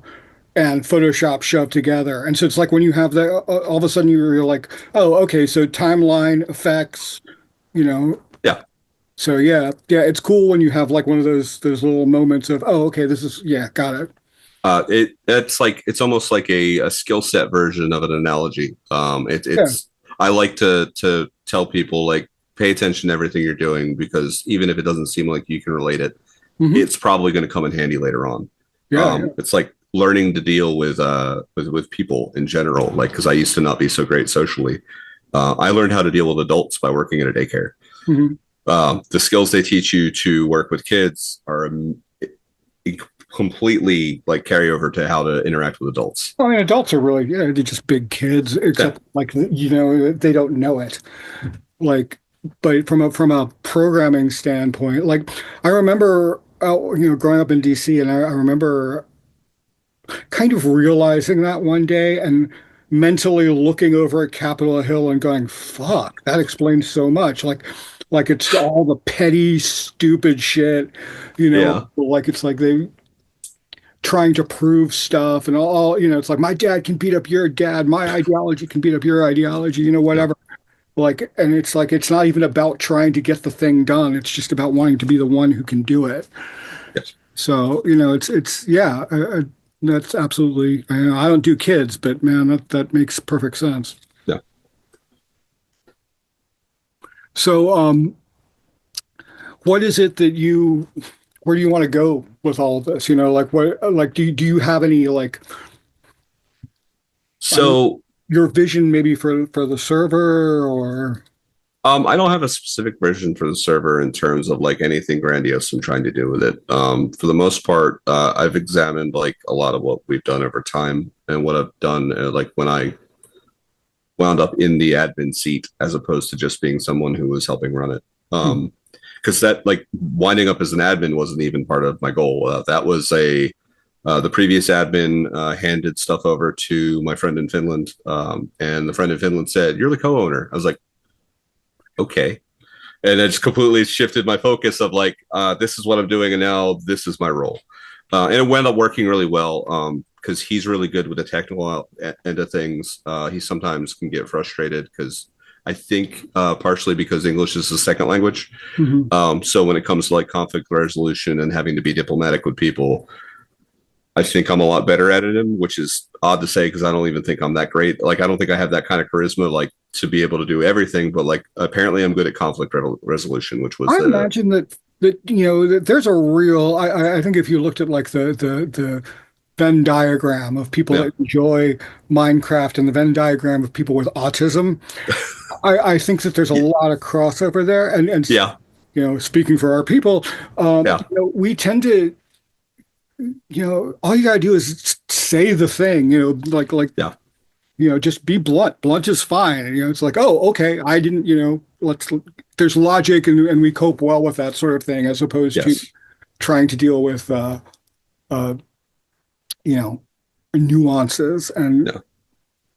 and Photoshop shoved together. And so it's like when you have the, all of a sudden you're like, oh, okay, so timeline effects, you know. Yeah. So yeah, it's cool when you have like one of those little moments of, oh, okay, this is, yeah, got it. It's almost like a skill set version of an analogy. I like to tell people like, pay attention to everything you're doing, because even if it doesn't seem like you can relate it, it's probably going to come in handy later on. It's like learning to deal with people in general. Like, because I used to not be so great socially. I learned how to deal with adults by working at a daycare. The skills they teach you to work with kids are completely like carry over to how to interact with adults. Well, I mean, adults are really, they're just big kids, except like, they don't know it. Like, but from a programming standpoint, like I remember, growing up in DC, and I remember kind of realizing that one day and mentally looking over at Capitol Hill and going, "Fuck, that explains so much." Like it's all the petty, stupid shit, Like it's like they trying to prove stuff and all, it's like my dad can beat up your dad, my ideology can beat up your ideology, Yeah. whatever. Like, and it's like it's not even about trying to get the thing done. It's just about wanting to be the one who can do it. Yes. So, it's yeah, that's absolutely. I don't do kids, but man, that makes perfect sense. Yeah. So, what is it that where do you want to go with all of this? Like like do you have any like I don't, So your vision maybe for the server or I don't have a specific version for the server in terms of like anything grandiose I'm trying to do with it. For the most part, I've examined like a lot of what we've done over time and what I've done, like when I wound up in the admin seat as opposed to just being someone who was helping run it. hmm, Because that like winding up as an admin wasn't even part of my goal. That was the previous admin handed stuff over to my friend in Finland, and the friend in Finland said, "You're the co-owner." I was like, "Okay," and it just completely shifted my focus of like, this is what I'm doing, and now this is my role, and it wound up working really well. Because he's really good with the technical end of things. He sometimes can get frustrated because I think partially because English is the second language. hmm. So when it comes to like conflict resolution and having to be diplomatic with people, I think I'm a lot better at it, which is odd to say because I don't even think I'm that great. Like I don't think I have that kind of charisma, like to be able to do everything. But like apparently I'm good at conflict resolution, which was I the imagine that that there's a real I think if you looked at like the Venn diagram of people yeah that enjoy Minecraft and the Venn diagram of people with autism, I think that there's a lot of crossover there. And yeah speaking for our people, yeah we tend to, all you gotta do is say the thing, yeah just be blunt. Blunt is fine. And, it's like, oh, okay, I didn't, there's logic and we cope well with that sort of thing as opposed to yes trying to deal with, uh, you know, nuances and,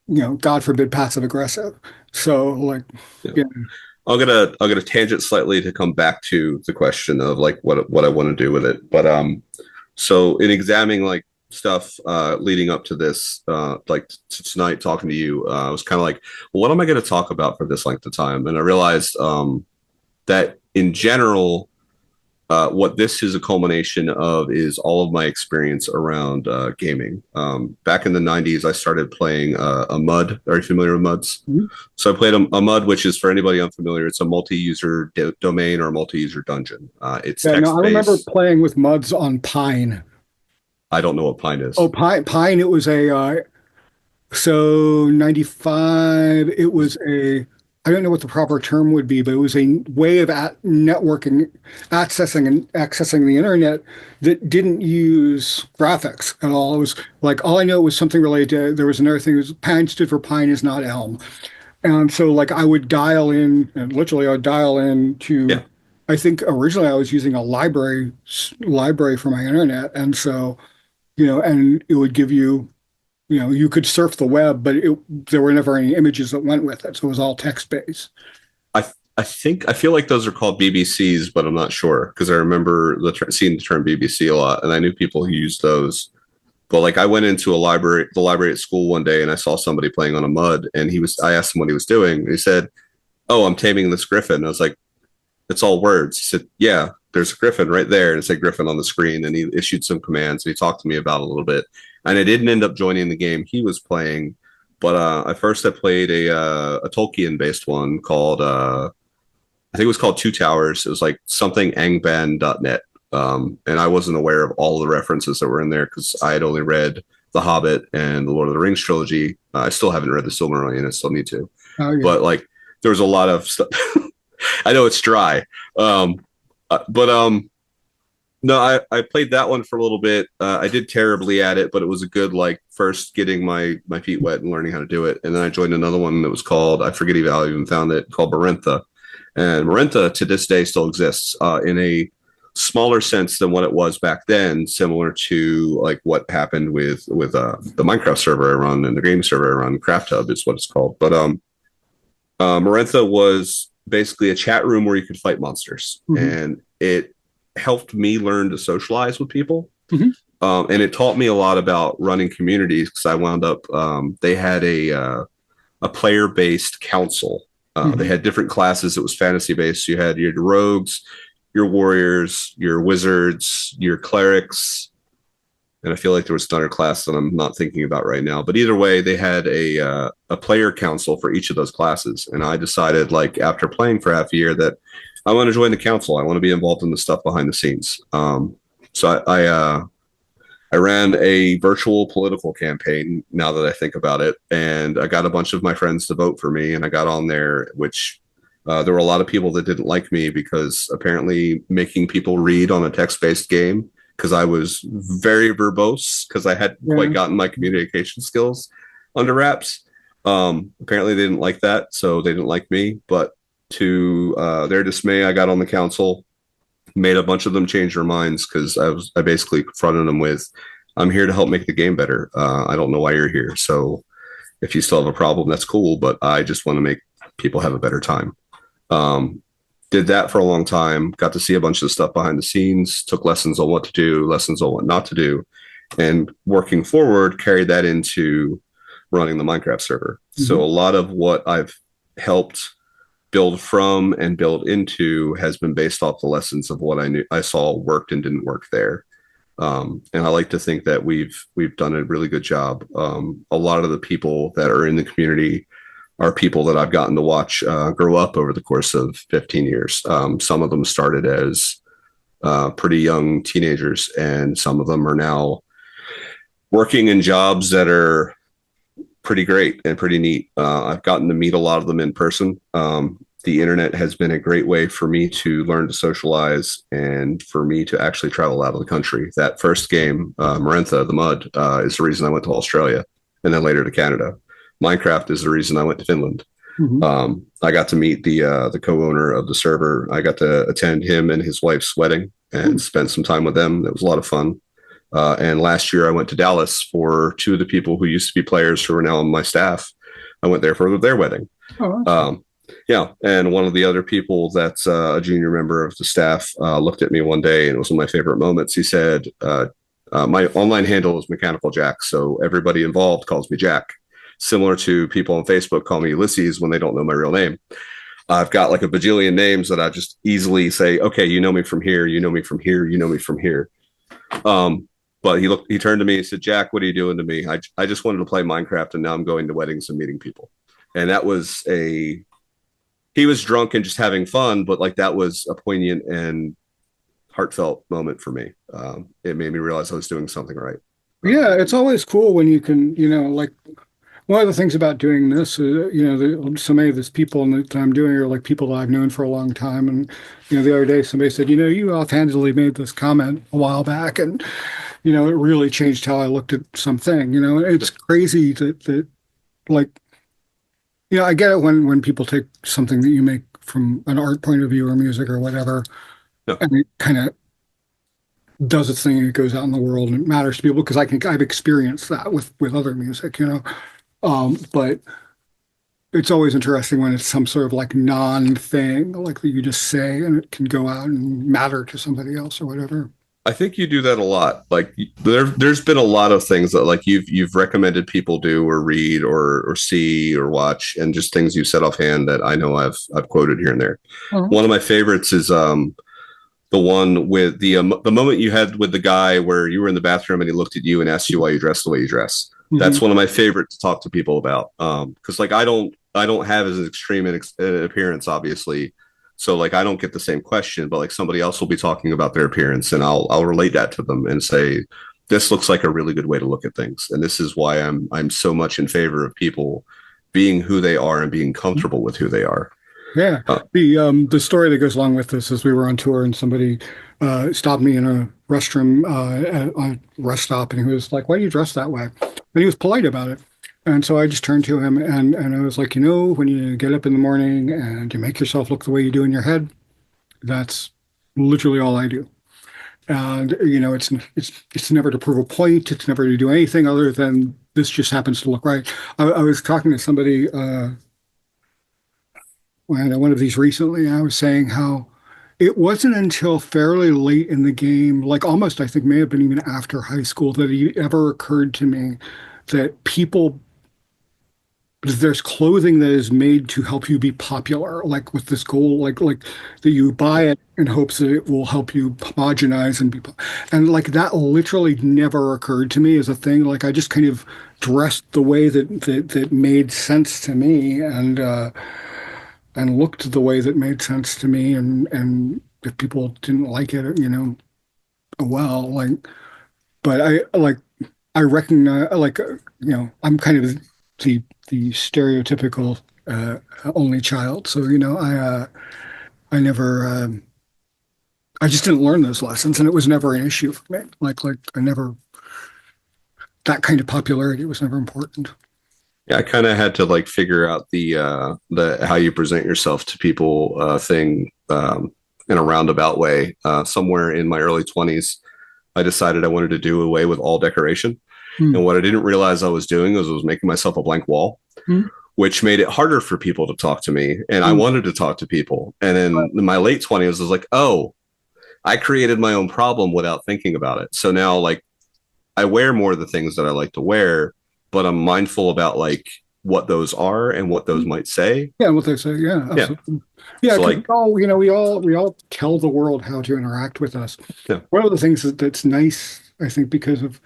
yeah God forbid, passive aggressive. So like, yeah. yeah. I'm gonna tangent slightly to come back to the question of like what I want to do with it. But so in examining like stuff leading up to this, like tonight talking to you, I was kind of like, well, what am I going to talk about for this length of time? And I realized that in general, what this is a culmination of is all of my experience around gaming. Back in the 90s, I started playing a MUD. Are you familiar with MUDs? Mhm. So I played a MUD, which is for anybody unfamiliar, it's a multi-user domain or multi-user dungeon. It's Yeah, no, I remember text-based. playing with Muds on Pine. I don't know what Pine Oh, is. Pine, it was so 95, it was I don't know what the proper term would be, but it was a way of networking, accessing the internet that didn't use graphics at all. It was like, all I know was something related to, there was another thing, Pine stood for Pine is not Elm. And so like I would dial in, and literally I would dial in to, Yeah. I think originally I was using a library for my internet. And so, and it would give you, you could surf the web, but there were never any images that went with it. So it was all text based. I feel like those are called BBCs, but I'm not sure because I remember seeing the term BBC a lot, and I knew people who used those. But like I went into the library at school one day, and I saw somebody playing on a MUD, and I asked him what he was doing. He said, "Oh, I'm taming this griffin." I was like, "It's all words." He said, "Yeah, there's a griffin right there," and it said griffin on the screen, and he issued some commands, and he talked to me about it a little bit. And I didn't end up joining the game he was playing, but I first I played a Tolkien based one called I think it was called Two Towers. It was like something angban.net. And I wasn't aware of all the references that were in there because I had only read The Hobbit and the Lord of the Rings trilogy. I still haven't read the Silmarillion. I still need to. Oh yeah. But like, there was a lot of stuff. I know it's dry. But no, I played that one for a little bit. I did terribly at it, but it was a good like first getting my feet wet and learning how to do it. And then I joined another one that was called, I forget if I even found it, called Marintha. And Marintha to this day still exists in a smaller sense than what it was back then, similar to like what happened with the Minecraft server I run and the game server I run. Craft Hub is what it's called. But Marintha was basically a chat room where you could fight monsters, Hmm. and it helped me learn to socialize with people. Hmm. And it taught me a lot about running communities because I wound up, they had a player based council. They Hmm. had different classes. It was fantasy based. You had your rogues, your warriors, your wizards, your clerics, and I feel like there was another class that I'm not thinking about right now. But either way, they had a player council for each of those classes, and I decided, like after playing for half a year, that I want to join the council. I want to be involved in the stuff behind the scenes. So I ran a virtual political campaign now that I think about it. And I got a bunch of my friends to vote for me. And I got on there, which there were a lot of people that didn't like me because apparently making people read on a text based game, because I was very verbose, because I hadn't quite Yeah. gotten my communication skills under wraps. Apparently they didn't like that. So they didn't like me. But to their dismay, I got on the council, made a bunch of them change their minds because I basically confronted them with, I'm here to help make the game better. I don't know why you're here. So if you still have a problem, that's cool. But I just want to make people have a better time. Um, did that for a long time. Got to see a bunch of stuff behind the scenes. Took lessons on what to do, lessons on what not to do, and working forward, carried that into running the Minecraft server. So Hmm. a lot of what I've helped build from and build into has been based off the lessons of what I saw worked and didn't work there. And I like to think that we've done a really good job. A lot of the people that are in the community are people that I've gotten to watch grow up over the course of 15 years. Some of them started as pretty young teenagers, and some of them are now working in jobs that are pretty great and pretty neat. I've gotten to meet a lot of them in person. The internet has been a great way for me to learn to socialize and for me to actually travel out of the country. That first game, Marentha, the Mud, is the reason I went to Australia and then later to Canada. Minecraft is the reason I went to Finland. Hmm. I got to meet the co-owner of the server. I got to attend him and his wife's wedding and spend some time with them. It was a lot of fun. And last year I went to Dallas for two of the people who used to be players who are now on my staff. I went there for their wedding. Oh, awesome. Um, yeah, and one of the other people that's a junior member of the staff looked at me one day, and it was one of my favorite moments. He said, "My online handle is Mechanical Jack, so everybody involved calls me Jack." Similar to people on Facebook call me Ulysses when they don't know my real name. I've got like a bajillion names that I just easily say, "Okay, you know me from here, you know me from here, you know me from here." Um, but he turned to me and said, "Jack, what are you doing to me? I just wanted to play Minecraft, and now I'm going to weddings and meeting people." And that was he was drunk and just having fun, but like that was a poignant and heartfelt moment for me. It made me realize I was doing something right. Yeah, it's always cool when you can, like one of the things about doing this, so many of these people that I'm doing are like people that I've known for a long time. And, the other day somebody said, you offhandedly made this comment a while back and, it really changed how I looked at something, it's crazy that like, I get it when people take something that you make from an art point of view or music or whatever, No, and it kind of does its thing and it goes out in the world and it matters to people because I've experienced that with other music, but it's always interesting when it's some sort of like non-thing, like that you just say and it can go out and matter to somebody else or whatever. I think you do that a lot. Like there's been a lot of things that like you've recommended people do or read or see or watch, and just things you said offhand that I know I've quoted here and there. Oh, One of my favorites is the one with the moment you had with the guy where you were in the bathroom and he looked at you and asked you why you dress the way you dress. mhm. That's one of my favorite to talk to people about. Because like I don't have as extreme an appearance, obviously. So like I don't get the same question, but like somebody else will be talking about their appearance, and I'll relate that to them and say, this looks like a really good way to look at things, and this is why I'm so much in favor of people being who they are and being comfortable with who they are. Yeah. Uh, The story that goes along with this is we were on tour and somebody stopped me in a restroom at a rest stop and he was like, "Why do you dress that way?" And he was polite about it. And so I just turned to him and I was like, when you get up in the morning and you make yourself look the way you do in your head, that's literally all I do. And it's never to prove a point. It's never to do anything other than this just happens to look right. I was talking to somebody one of these recently, and I was saying how it wasn't until fairly late in the game, like almost I think may have been even after high school, that it ever occurred to me that people there's clothing that is made to help you be popular, like with this goal, like that you buy it in hopes that it will help you homogenize and be, and like that literally never occurred to me as a thing. Like I just kind of dressed the way that made sense to me, and looked the way that made sense to me, and if people didn't like it, oh well, like, but I recognize, I'm kind of the stereotypical only child. So, I never, I just didn't learn those lessons, and it was never an issue for me. Like I never, that kind of popularity was never important. Yeah, I kind of had to like figure out the how you present yourself to people thing in a roundabout way. Somewhere in my early 20s, I decided I wanted to do away with all decoration. Hmm. And what I didn't realize I was doing was I was making myself a blank wall, Hmm. which made it harder for people to talk to me. And I Hmm. wanted to talk to people. And then in my late 20s, I was like, oh, I created my own problem without thinking about it. So now, like, I wear more of the things that I like to wear, but I'm mindful about like what those are and what those might say. Yeah, what they say. Yeah, Yeah. absolutely. Yeah, So because like, we all tell the world how to interact with us. yeah, One of the things that's nice, I think, because of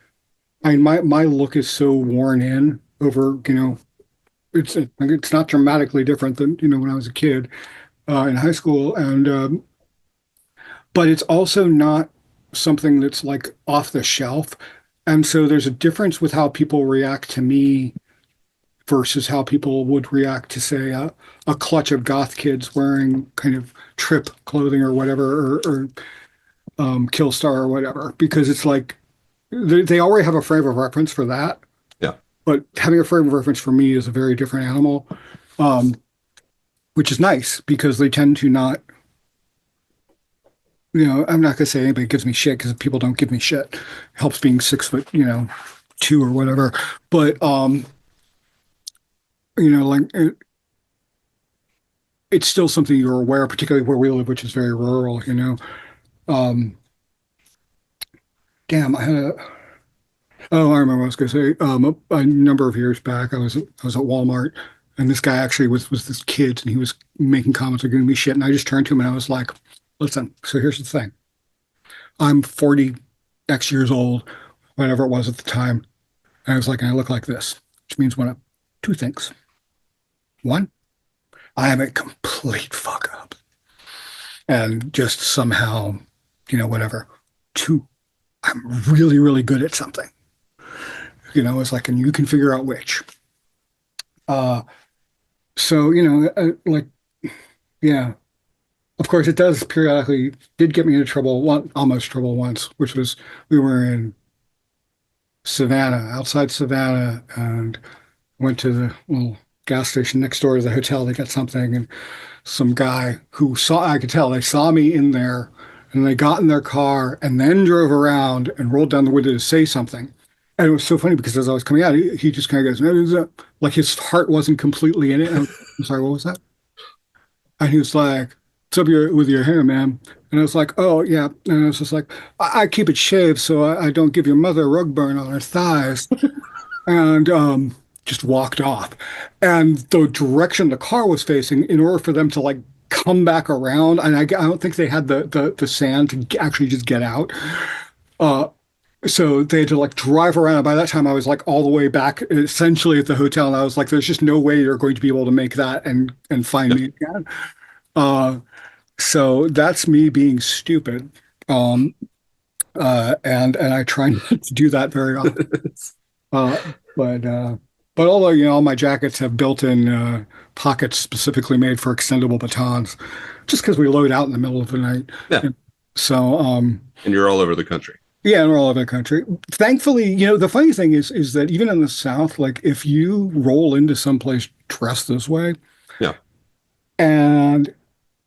I mean, my look is so worn in over, it's not dramatically different than, when I was a kid in high school. And, but it's also not something that's like off the shelf. And so there's a difference with how people react to me versus how people would react to, say, a clutch of goth kids wearing kind of trip clothing or whatever, or Killstar or whatever, because it's like they already have a frame of reference for that. yeah. But having a frame of reference for me is a very different animal, um, which is nice because they tend to not, I'm not going to say anybody gives me shit because people don't give me shit. It helps being 6 foot, 2 or whatever. But, like it's still something you're aware, particularly where we live, which is very rural. Um, damn, oh, I remember what I was going to say. A number of years back, I was at Walmart, and this guy actually was this kid, and he was making comments or giving me shit, and I just turned to him and I was like, "Listen, so here's the thing. I'm 40 X years old, whatever it was at the time, and I was like, and I look like this, which means one of two things. One, I am a complete fuck up, and just somehow, whatever. Two, I'm really, really good at something." It's like, and you can figure out which. Uh, so, like, yeah, of course, it does periodically, did get me into trouble, almost trouble once, which was we were in Savannah, outside Savannah, and went to the little gas station next door to the hotel to get something. And some guy who I could tell they saw me in there, and they got in their car and then drove around and rolled down the window to say something. And it was so funny because as I was coming out, he just kind of goes, "No, like his heart wasn't completely in it." And I'm sorry, what was that? And he was like, "What's up with your hair, man?" And I was like, "Oh, yeah." And I was just like, I keep it shaved so I don't give your mother a rug burn on her thighs." And just walked off. And the direction the car was facing, in order for them to like come back around, and I don't think they had the sand to actually just get out. Uh, so they had to like drive around. And by that time, I was like all the way back, essentially at the hotel, and I was like, "There's just no way you're going to be able to make that and find me again." Uh, so that's me being stupid, um, and I try not to do that very often. Uh, but although all my jackets have built-in pockets specifically made for extendable batons, just because we load out in the middle of the night. Yeah. And so And you're all over the country. yeah, and we're all over the country. Thankfully, the funny thing is that even in the South, like if you roll into someplace dressed this way, Yeah. and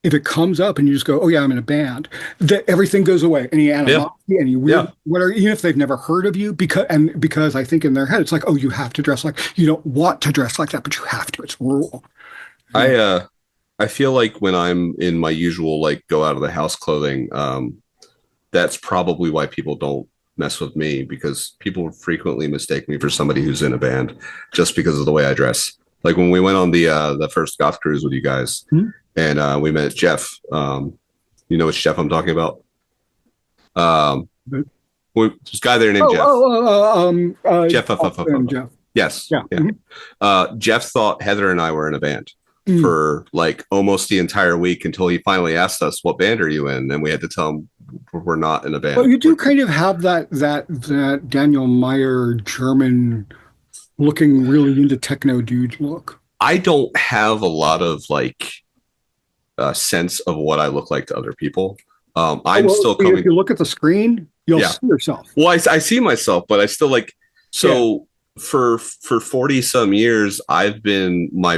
if it comes up and you just go, "Oh yeah, I'm in a band," that everything goes away. Any animosity, any weird, Yeah. whatever, even if they've never heard of you, because I think in their head it's like, "Oh, you have to dress like you don't want to dress like that, but you have to. It's a rule." I I feel like when I'm in my usual like go out of the house clothing, that's probably why people don't mess with me because people frequently mistake me for somebody who's in a band just because of the way I dress. Like when we went on the first goth cruise with you guys, Hmm? and we met Jeff. You know which Jeff I'm talking about? Um, this guy there named Oh, Jeff. oh, Jeff. Austin, Jeff. Yes. Yeah. Yeah. Mhm. Jeff thought Heather and I were in a band Mm. for like almost the entire week until he finally asked us, "What band are you in?" And we had to tell him we're not in a Well, band. you do kind of have that Daniel Meyer German looking really into techno dude look. I don't have a lot of like sense of what I look like to other people. Oh, I'm well, still see, if coming. you look at the screen, you'll Yeah. see yourself. Well, I see myself, but I still like Yeah. so for 40 some years, I've been my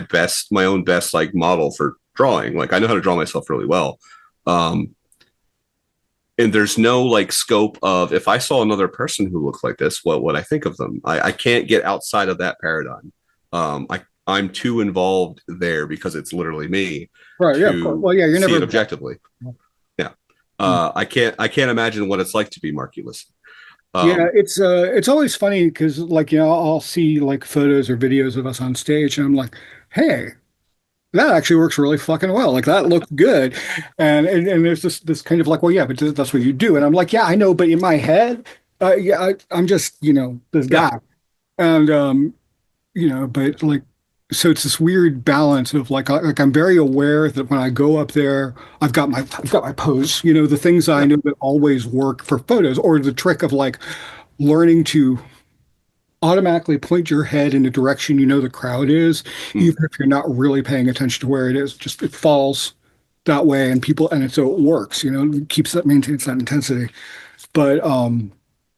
own best like model for drawing. Like I know how to draw myself really well. Um, and there's no like scope of if I saw another person who looked like this, what would I think of them? I can't get outside of that paradigm. I'm too involved there because it's literally me Right. Yeah. Of course. to Well, yeah, you're see never. it objectively. Yeah. I can't imagine what it's like to be Mark Ulissi. Yeah, Um, it's always funny because like I'll see like photos or videos of us on stage and I'm like, hey, that actually works really fucking well. Like that looks good. And there's this kind of like, well, yeah, but that's what you do. And I'm like, yeah, I know, but in my head, yeah, I'm just, this yeah. guy. And but like so it's this weird balance of like I'm very aware that when I go up there, I've got my pose, the things I Yeah. know that always work for photos, or the trick of like learning to automatically point your head in the direction the crowd is, Mm. even if you're not really paying attention to where it is. Just it falls that way, and so it works. It keeps maintains that intensity. But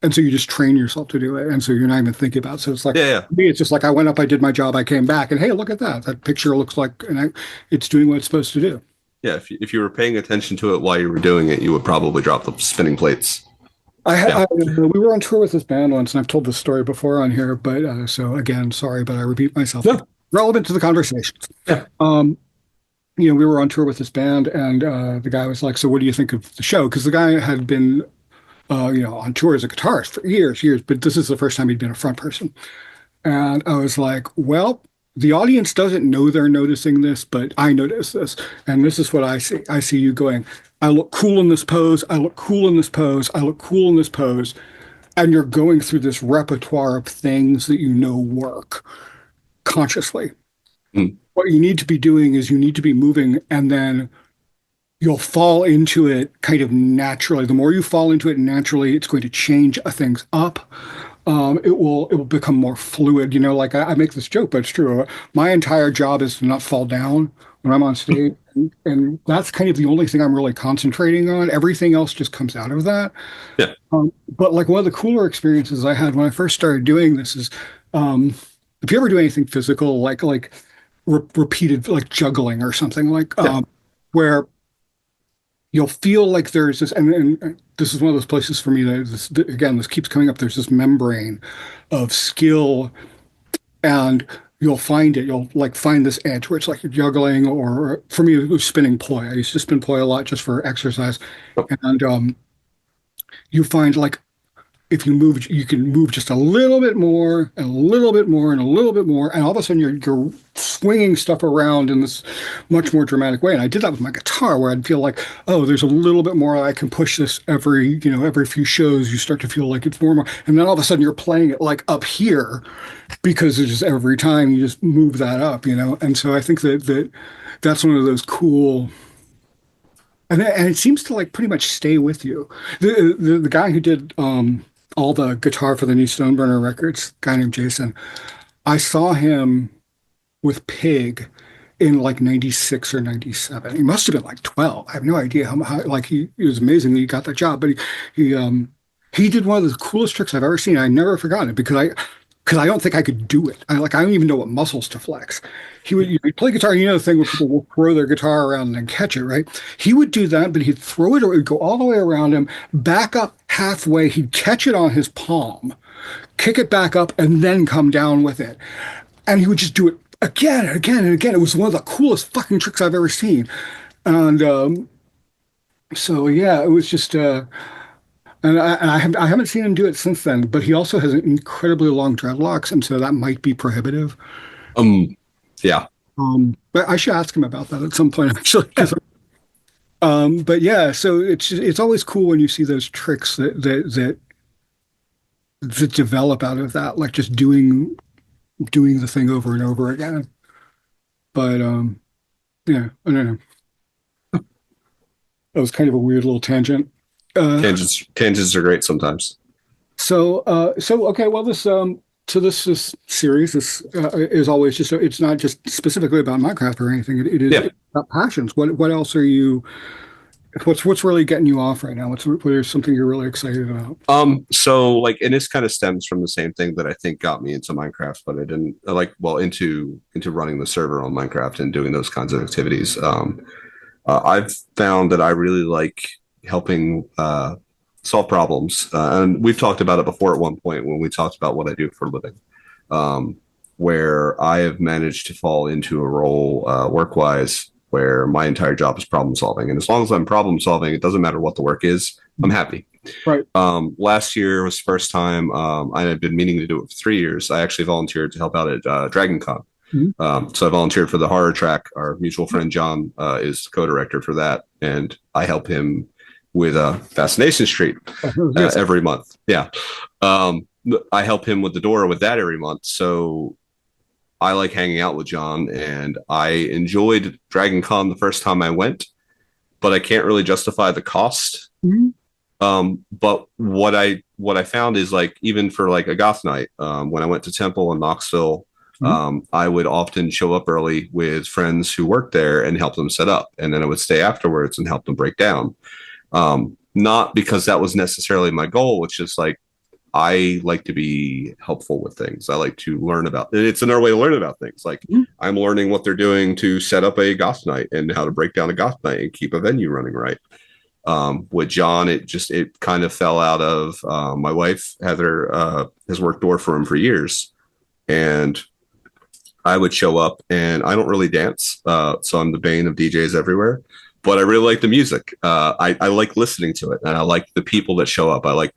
and so you just train yourself to do it, and so you're not even thinking about it. So it's like Yeah. Yeah. for me, it's just like I went up, I did my job, I came back, and hey, look at that. That picture looks like, it's doing what it's supposed to do. Yeah. If you were paying attention to it while you were doing it, you would probably drop the spinning plates. Yeah. We were on tour with this band once, and I've told this story before on here, but so again, sorry, but I repeat myself. No. Relevant to the conversation. Yeah. We were on tour with this band, and the guy was like, "So, what do you think of the show?" Because the guy had been, on tour as a guitarist for years, but this is the first time he'd been a front person. And I was like, "Well, the audience doesn't know they're noticing this, but I notice this, and this is what I see. I see you going, I look cool in this pose. I look cool in this pose. I look cool in this pose." And you're going through this repertoire of things that work consciously. Mm. What you need to be doing is you need to be moving, and then you'll fall into it kind of naturally. The more you fall into it naturally, it's going to change things up. It will become more fluid. Like I make this joke, but it's true. My entire job is to not fall down when I'm on stage, and that's kind of the only thing I'm really concentrating on. Everything else just comes out of that. Yeah. But like one of the cooler experiences I had when I first started doing this is, if you ever do anything physical, like repeated, like juggling or something, like Yeah. where you'll feel like there's this, and this is one of those places for me that again, this keeps coming up. There's this membrane of skill, and you'll like find this edge where it's like you're juggling, or for me, it was spinning poi. I used to spin poi a lot just for exercise. And you find like if you move, you can move just a little bit more and a little bit more and a little bit more, and all of a sudden you're swinging stuff around in this much more dramatic way. And I did that with my guitar, where I'd feel like, oh, there's a little bit more I can push this every few shows. You start to feel like it's more, and then all of a sudden you're playing it like up here because it's just every time you just move that up. And so I think that's one of those cool. And it seems to like pretty much stay with you. The guy who did all the guitar for the new Stoneburner records, a guy named Jason, I saw him with Pig in like 96 or 97. He must have been like 12. I have no idea how like he was amazing that he got that job, but he did one of the coolest tricks I've ever seen. I never forgot it because I don't think I could do it. I don't even know what muscles to flex. He'd play guitar. The thing where people will throw their guitar around and then catch it, right? He would do that, but he'd throw it, or it'd go all the way around him, back up halfway. He'd catch it on his palm, kick it back up, and then come down with it. And he would just do it again and again and again. It was one of the coolest fucking tricks I've ever seen. And so yeah, it was just and I haven't seen him do it since then, but he also has incredibly long dreadlocks, and so that might be prohibitive. Um, yeah. But I should ask him about that at some point, actually. But yeah, so it's always cool when you see those tricks that develop out of that, like just doing the thing over and over again. But yeah, I don't know. That was kind of a weird little tangent. Uh, Tangents are great sometimes. so okay, well this series is always just it's not just specifically about Minecraft or anything. It is Yeah. it's about passions. What else are you? What's really getting you off right now? What is something you're really excited about? So like, and this kind of stems from the same thing that I think got me into Minecraft, but I didn't like, well, into running the server on Minecraft and doing those kinds of activities. I've found that I really like helping solve problems, and we've talked about it before at one point when we talked about what I do for a living. Um, where I have managed to fall into a role work-wise where my entire job is problem solving, and as long as I'm problem solving, it doesn't matter what the work is. I'm happy. Right. Last year was the first time I had been meaning to do it for 3 years. I actually volunteered to help out at Dragon Con. Mhm. So I volunteered for the horror track. Our mutual friend John is co-director for that, and I help him with Fascination Street Yes. every month. Yeah, um, I help him with the door with that every month. So I like hanging out with John, and I enjoyed Dragon Con the first time I went, but I can't really justify the cost. Mhm. But what I found is like even for like a goth night, when I went to Temple in Knoxville, Mhm. I would often show up early with friends who worked there and help them set up, and then I would stay afterwards and help them break down. Not because that was necessarily my goal, it's just like I like to be helpful with things. I like to learn about it's another way to learn about things. Like Mhm. I'm learning what they're doing to set up a goth night and how to break down a goth night and keep a venue running right. With John, it kind of fell out of my wife Heather has worked door for him for years, and I would show up and I don't really dance, so I'm the bane of DJs everywhere. But I really like the music. I like listening to it, and I like the people that show up. I like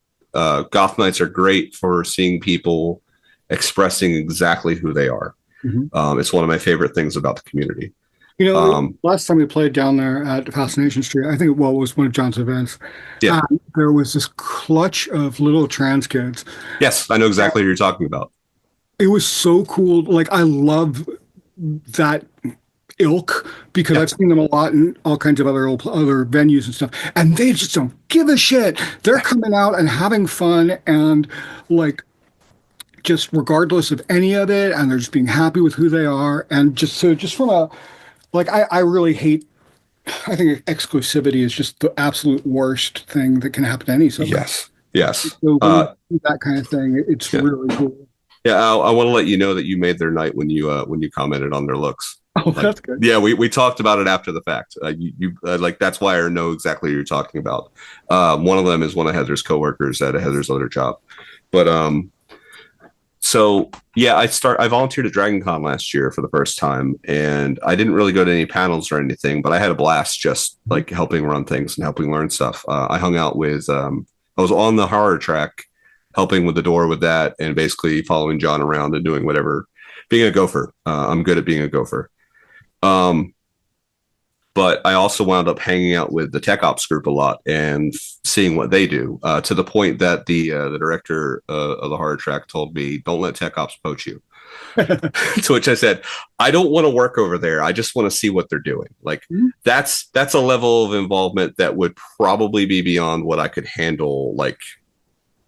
goth nights are great for seeing people expressing exactly who they are. Mhm. It's one of my favorite things about the community. You know, Um, last time we played down there at Fascination Street, I think well, it was one of John's events. yeah, There was this clutch of little trans kids. yes, I know exactly what you're talking about. It was so cool. Like I love that ilk because Yeah, I've seen them a lot in all kinds of other venues and stuff, and they just don't give a shit. They're coming out and having fun and like just regardless of any of it, and they're just being happy with who they are, and just from a like I really hate. I think exclusivity is just the absolute worst thing that can happen to any subreddit. yes, yes. So when you do that kind of thing, it's Yeah. really cool. Yeah, I want to let you know that you made their night when you commented on their looks. Oh, Like, that's good. yeah, we talked about it after the fact. You like that's why I know exactly what you're talking about. One of them is one of Heather's coworkers at Heather's other job, but so yeah, I volunteered at Dragon Con last year for the first time, and I didn't really go to any panels or anything, but I had a blast just like helping run things and helping learn stuff. I hung out with I was on the horror track helping with the door with that and basically following John around and doing whatever, being a gopher. I'm good at being a gopher. Um, but I also wound up hanging out with the tech ops group a lot and seeing what they do, to the point that the director of the horror track told me, "Don't let tech ops poach you." To which I said, "I don't want to work over there. I just want to see what they're doing." Like that's a level of involvement that would probably be beyond what I could handle. Like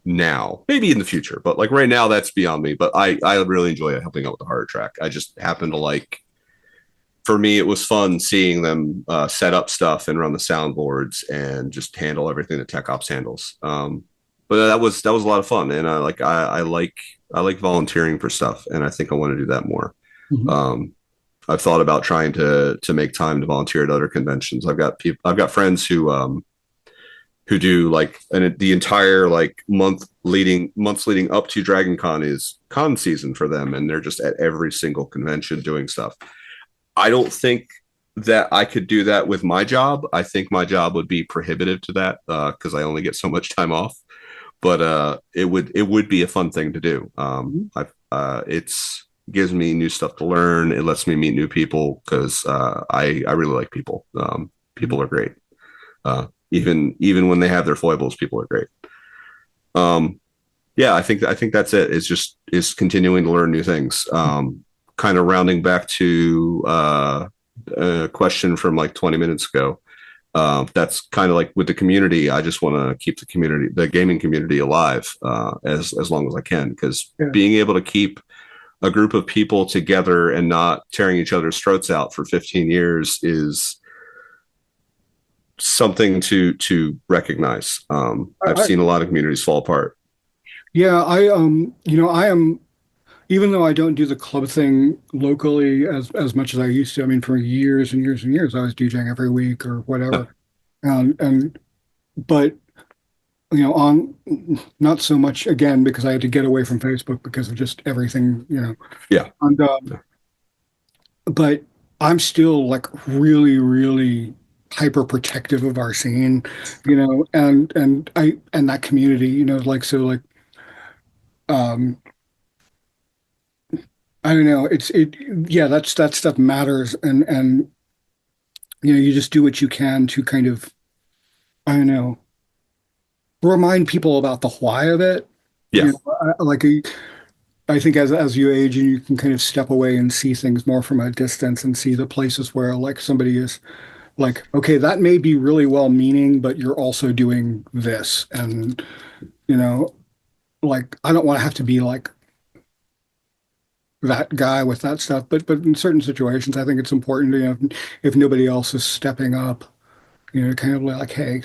now, maybe in the future, but like right now, that's beyond me. But I really enjoy helping out with the horror track. I just happen to like for me, it was fun seeing them set up stuff and run the soundboards and just handle everything that Tech Ops handles. But that was a lot of fun, and I like volunteering for stuff, and I think I want to do that more. Mhm. I've thought about trying to make time to volunteer at other conventions. I've got friends who do like the entire like months leading up to Dragon Con is con season for them, and they're just at every single convention doing stuff. I don't think that I could do that with my job. I think my job would be prohibitive to that because I only get so much time off. But it would be a fun thing to do. It's gives me new stuff to learn. It lets me meet new people because I really like people. People are great. Even when they have their foibles, people are great. Yeah, I think that's it. It's just is continuing to learn new things. Kind of rounding back to a question from like 20 minutes ago. That's kind of like with the community. I just want to keep the gaming community alive as long as I can, because being able to keep a group of people together and not tearing each other's throats out for 15 years is something to recognize. I've seen a lot of communities fall apart. Yeah, I am, even though I don't do the club thing locally as much as I used to. I mean, for years and years and years, I was DJing every week or whatever. And but on not so much again because I had to get away from Facebook because of just everything, Yeah. And but I'm still like really, really hyper protective of our scene, and that community, like so like um I don't know, yeah, that stuff matters, and you just do what you can to kind of, I don't know, remind people about the why of it. Yeah. I think as you age and you can kind of step away and see things more from a distance and see the places where like somebody is like, okay, that may be really well meaning, but you're also doing this. And, you know, like I don't want to have to be like that guy with that stuff, but in certain situations, I think it's important to, if nobody else is stepping up, kind of like, hey,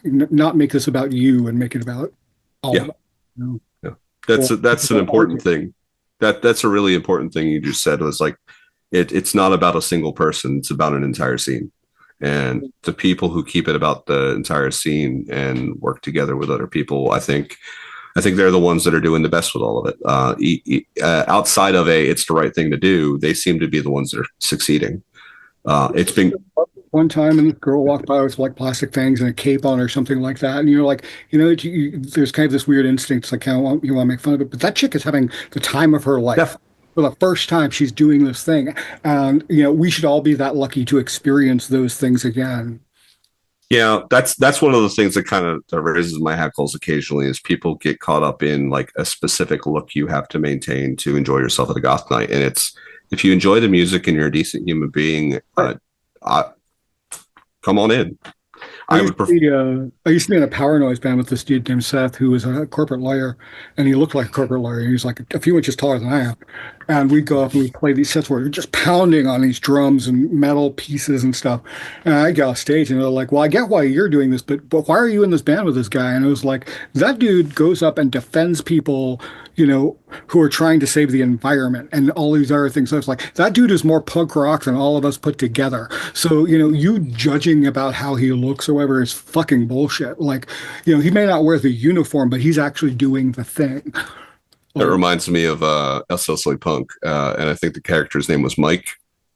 not make this about you and make it about all Yeah. of us. You know? Yeah. Or That's an important thing. That's a really important thing you just said, was like it's not about a single person, it's about an entire scene. And the people who keep it about the entire scene and work together with other people, I think they're the ones that are doing the best with all of it. Outside of it's the right thing to do, they seem to be the ones that are succeeding. It's been one time, and this girl walked by with like plastic things and a cape on or something like that, and you're like, there's kind of this weird instinct, it's like, you want to make fun of it, but that chick is having the time of her life. For the first time, she's doing this thing, and we should all be that lucky to experience those things again. Yeah, that's one of the things that kind of raises my hackles occasionally, is people get caught up in like a specific look you have to maintain to enjoy yourself at a goth night. And it's, if you enjoy the music and you're a decent human being, come on in. I used to be in a power noise band with this dude named Seth, who was a corporate lawyer, and he looked like a corporate lawyer. He was like a few inches taller than I am. And we'd go up and we'd play these sets where we're just pounding on these drums and metal pieces and stuff. And I got off stage and they're like, well, I get why you're doing this, but why are you in this band with this guy? And it was like, that dude goes up and defends people, who are trying to save the environment and all these other things. So it's like, that dude is more punk rock than all of us put together. So, you judging about how he looks or whatever is fucking bullshit. Like, he may not wear the uniform, but he's actually doing the thing. That reminds me of SLC Punk, and I think the character's name was Mike.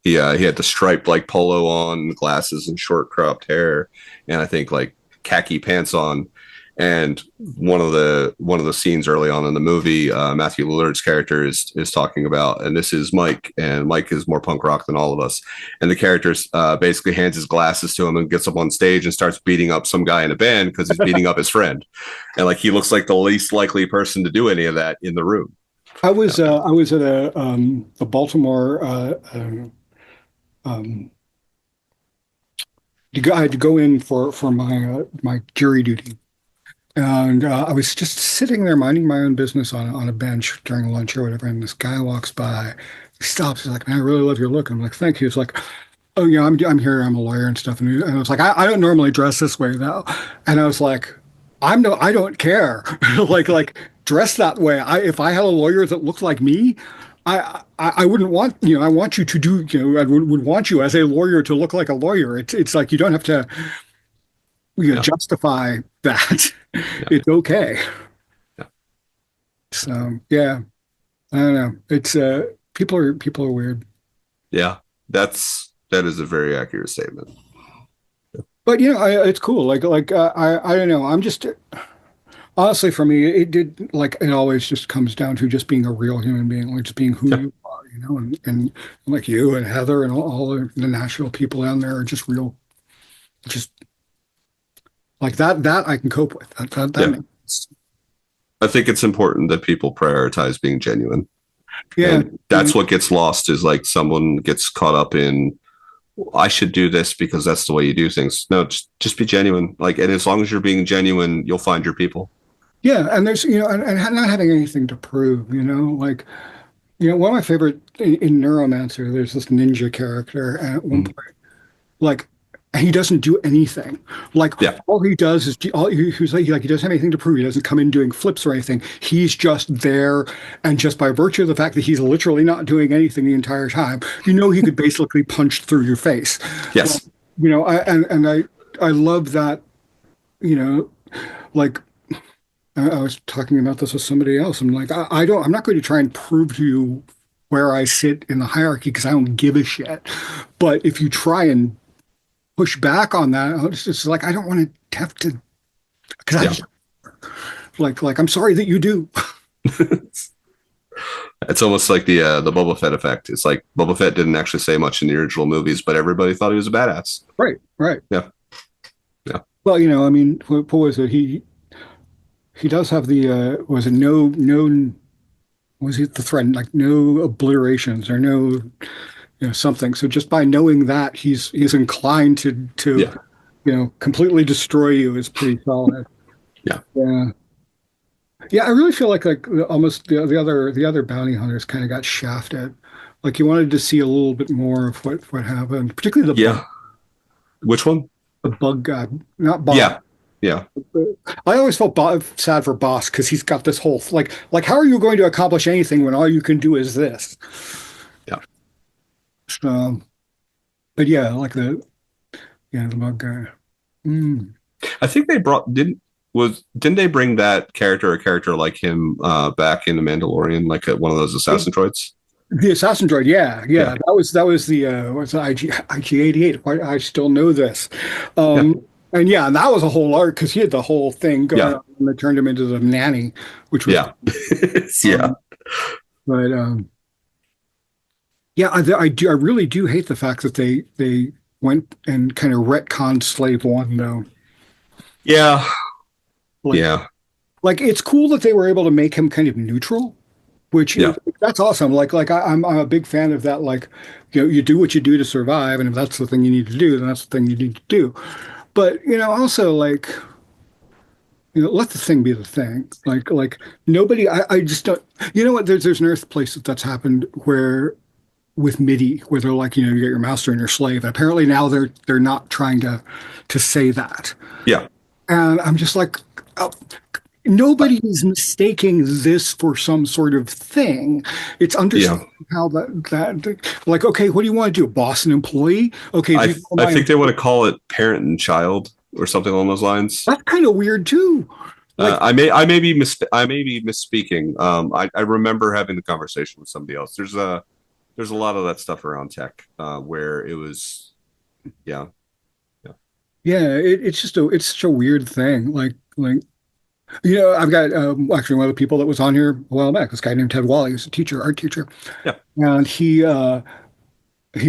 He had the striped like polo on, glasses, and short cropped hair, and I think like khaki pants on. And one of the scenes early on in the movie, Matthew Lillard's character is talking about, and this is Mike, and Mike is more punk rock than all of us. And the character basically hands his glasses to him and gets up on stage and starts beating up some guy in a band because he's beating up his friend, and like he looks like the least likely person to do any of that in the room. I was at a Baltimore. I had to go in for my jury duty. And I was just sitting there minding my own business on a bench during lunch or whatever, and this guy walks by. He stops. He's like, "Man, I really love your look." I'm like, "Thank you." It's like, "Oh yeah, I'm here. I'm a lawyer and stuff." And I was like, I don't normally dress this way though." And I was like, I don't care. like dress that way. If I had a lawyer that looked like me, I wouldn't want, I want you to do, I would want you as a lawyer to look like a lawyer. It's like you don't have to. Yeah. justify that, Yeah. it's okay. Yeah. So yeah, I don't know. It's people are weird. Yeah. That is a very accurate statement. But it's cool. I don't know. I'm just honestly for me, it did like it always just comes down to just being a real human being, like just being who Yeah. you are, and like you and Heather and all the Nashville people down there are just real, just like that I can cope with. That Yeah. makes sense. I think it's important that people prioritize being genuine. Yeah. And that's what gets lost is like someone gets caught up in I should do this because that's the way you do things. No, just be genuine. Like, and as long as you're being genuine, you'll find your people. Yeah, and there's and not having anything to prove, like one of my favorite in Neuromancer, there's this ninja character, and at one Mm. point, like he doesn't do anything. Like Yeah. all he does is he's like he doesn't have anything to prove. He doesn't come in doing flips or anything. He's just there, and just by virtue of the fact that he's literally not doing anything the entire time, he could basically punch through your face. Well, Yes. I love that. You know, like I was talking about this with somebody else. I'm like, I'm not going to try and prove to you where I sit in the hierarchy because I don't give a shit. But if you try and push back on that, it's just like I don't want to have to because Yeah. I'm sorry that you do. It's almost like the Boba Fett effect. It's like Boba Fett didn't actually say much in the original movies, but everybody thought he was a badass. Right, right. Yeah. Yeah. Well, I mean, what was it? He does have the was it no was it the threat like no obliterations or no something. So just by knowing that he's inclined to Yeah. completely destroy you is pretty solid. Yeah. Yeah. Yeah, I really feel like almost the other bounty hunters kind of got shafted. Like you wanted to see a little bit more of what happened, particularly Yeah. Which one? the bug guy, not Bob. Yeah. Yeah. I always felt sad for Boss because he's got this whole like how are you going to accomplish anything when all you can do is this? Yeah. So, but yeah, like the bug guy. Mm. I think they didn't they bring that character, a character like him, back in the Mandalorian, like one of those assassin droids? The assassin droid, yeah, yeah, Yeah. that was the what's the IG-88. I still know this, Yeah. and yeah, and that was a whole arc because he had the whole thing going Yeah. on, and they turned him into the nanny, which was Yeah. Yeah. but yeah, I really do hate the fact that they went and kind of retconned Slave One though. Yeah. Like, Yeah. like it's cool that they were able to make him kind of neutral, which Yeah. that's awesome. I'm a big fan of that. Like, you do what you do to survive, and if that's the thing you need to do, then that's the thing you need to do. But also like let the thing be the thing. Like nobody. I just don't. You know what? There's an Earth place that's happened where with MIDI, where they're like you get your master and your slave. And apparently now they're not trying to say that. Yeah. And I'm just like, oh, nobody is mistaking this for some sort of thing. It's Yeah. understanding how like, okay, what do you want to do? Boss and employee? Okay, do I you follow I my think they want to call it parent and child or something along those lines. That's kind of weird too. Like, I may be misspeaking. I remember having the conversation with somebody else. There's a lot of that stuff around tech, where it was, yeah. Yeah. yeah, it's such a weird thing. Like I've got actually one of the people that was on here a while back. This guy named Ted Wally, who's a teacher, art teacher, Yeah. and he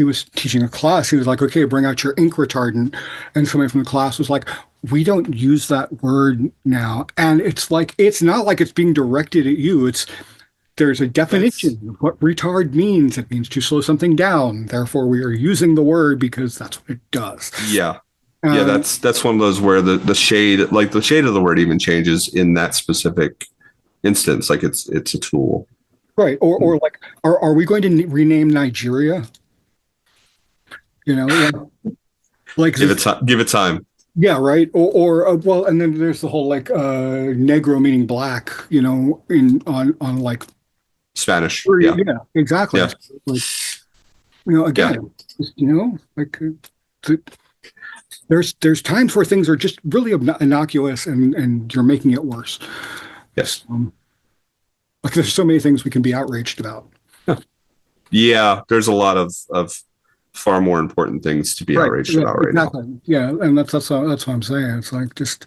was teaching a class. He was like, okay, bring out your ink retardant. And somebody from the class was like, we don't use that word now. And it's like, it's not like it's being directed at you. There's a definition of what retard means. It means to slow something down. Therefore, we are using the word because that's what it does. Yeah. Yeah, that's one of those where the shade, like the shade of the word even changes in that specific instance. Like it's a tool. Right. Or like, are we going to rename Nigeria? Like Give it time. yeah, right. Or well, and then there's the whole like negro meaning black, in on like Spanish. yeah, Yeah. exactly. Yeah. Like again, just, like the, there's times where things are just really innocuous and you're making it worse. Yes. Like there's so many things we can be outraged about. Yeah, there's a lot of far more important things to be Right. outraged Yeah, about right now. exactly. Yeah, and that's what I'm saying. It's like just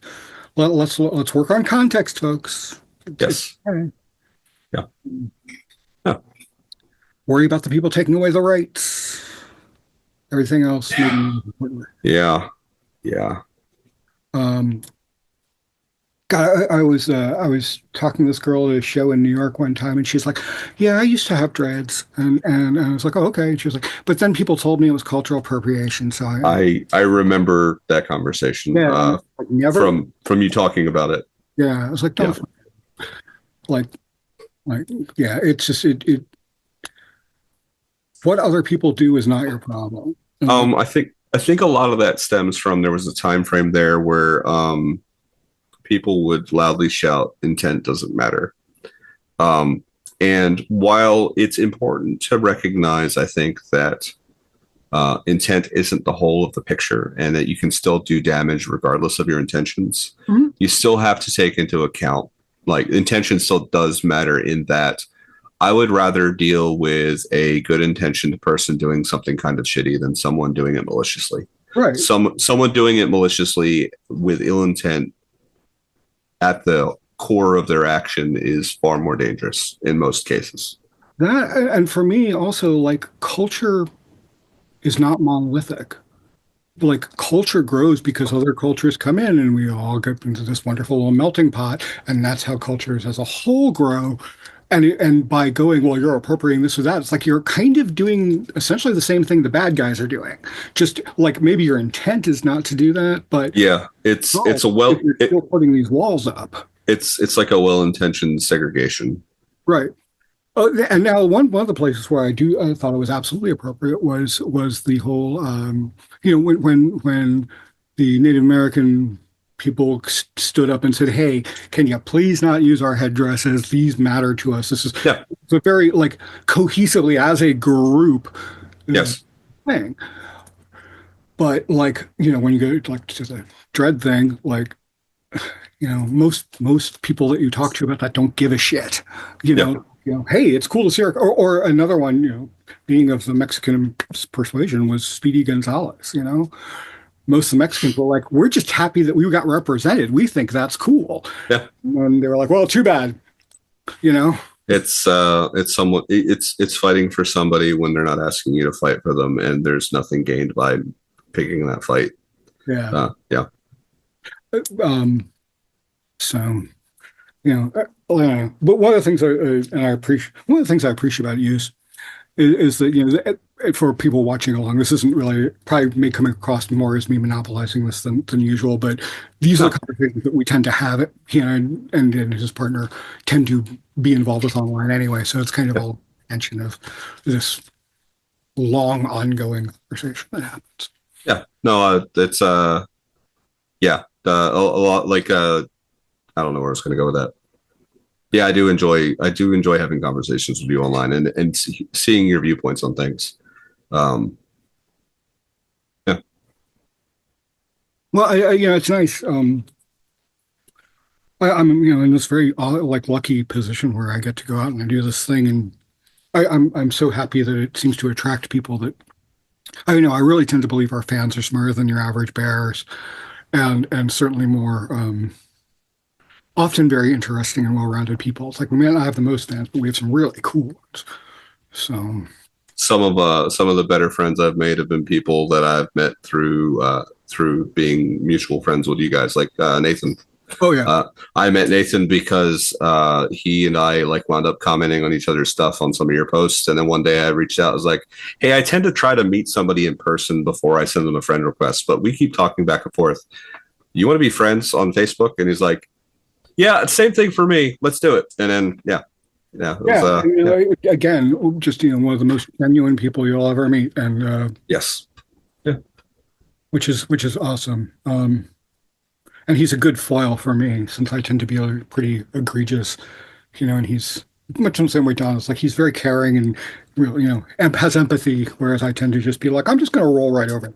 let's work on context, folks. Yes. Okay. Yeah. Yeah. Worry about the people taking away the rights. Everything else. Yeah. Yeah. Um, God, I was talking to this girl at a show in New York one time, and she's like, "Yeah, I used to have dreads," and I was like, "Oh, okay." And she was like, "But then people told me it was cultural appropriation, so I remember that conversation yeah, like, never." from you talking about it. Yeah, I was like, Yeah. "Don't like like yeah." It's just it. What other people do is not your problem. I think a lot of that stems from there was a time frame there where people would loudly shout intent doesn't matter. Um, and while it's important to recognize, I think that intent isn't the whole of the picture and that you can still do damage regardless of your intentions. Mhm. You still have to take into account, like, intention still does matter in that I would rather deal with a good intentioned person doing something kind of shitty than someone doing it maliciously. Right. Someone doing it maliciously with ill intent at the core of their action is far more dangerous in most cases. That and for me also like culture is not monolithic. Like culture grows because other cultures come in and we all get into this wonderful little melting pot, and that's how cultures as a whole grow. And by going, well, you're appropriating this or that, it's like you're kind of doing essentially the same thing the bad guys are doing. Just like maybe your intent is not to do that, but Yeah, it's a well if you're still putting these walls up. it's like a well-intentioned segregation. Right. Oh, and now one of the places where I thought it was absolutely appropriate was the whole when the Native American people stood up and said, "Hey, can you please not use our headdresses? These matter to us." This is Yeah. it's a very like cohesively as a group Yes. thing. But like when you go like to the dread thing, like most people that you talk to about that don't give a shit. Yeah. Hey, it's cool to see or another one, being of the Mexican persuasion was Speedy Gonzalez. Most of the Mexicans were like, we're just happy that we got represented. We think that's cool. Yeah. And they were like, well, too bad. It's somewhat it's fighting for somebody when they're not asking you to fight for them, and there's nothing gained by picking that fight. Yeah. Yeah. So, but one of the things one of the things I appreciate about use is that for people watching along, this isn't really probably may come across more as me monopolizing this than usual, but these are the conversations that we tend to have. He and his partner tend to be involved with online anyway, so it's kind of all tension of this long ongoing conversation that happens. Yeah. No, it's yeah, a lot like I don't know where I was going to go with that. Yeah, I do enjoy having conversations with you online and seeing your viewpoints on things. Yeah. Well, it's nice. I'm in this very like lucky position where I get to go out and I do this thing, and I'm so happy that it seems to attract people that I really tend to believe our fans are smarter than your average bears, and certainly more often very interesting and well-rounded people. It's like we may not have the most fans, but we have some really cool ones. So some of the better friends I've made have been people that I've met through being mutual friends with you guys, like Nathan. oh yeah, I met Nathan because he and I like wound up commenting on each other's stuff on some of your posts, and then one day I reached out. I was like, "Hey, I tend to try to meet somebody in person before I send them a friend request, but we keep talking back and forth. You want to be friends on Facebook?" And he's like, "Yeah, same thing for me. Let's do it." And then again, just one of the most genuine people you'll ever meet, and yes, yeah, which is awesome. And he's a good foil for me since I tend to be pretty egregious, and he's much in the same way Don is. Like he's very caring and real, has empathy, whereas I tend to just be like, I'm just going to roll right over.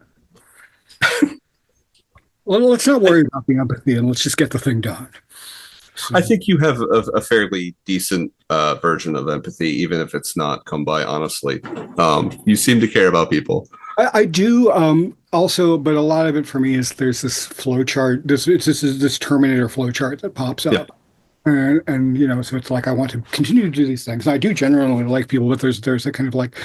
Well, let's not I, worry about the empathy and let's just get the thing done. I So think you have a fairly decent version of empathy, even if it's not come by honestly. You seem to care about people. I do also, but a lot of it for me is there's this flow chart, this Terminator flow chart that pops Yeah, up. And so it's like I want to continue to do these things. And I do generally like people, but there's a kind of like,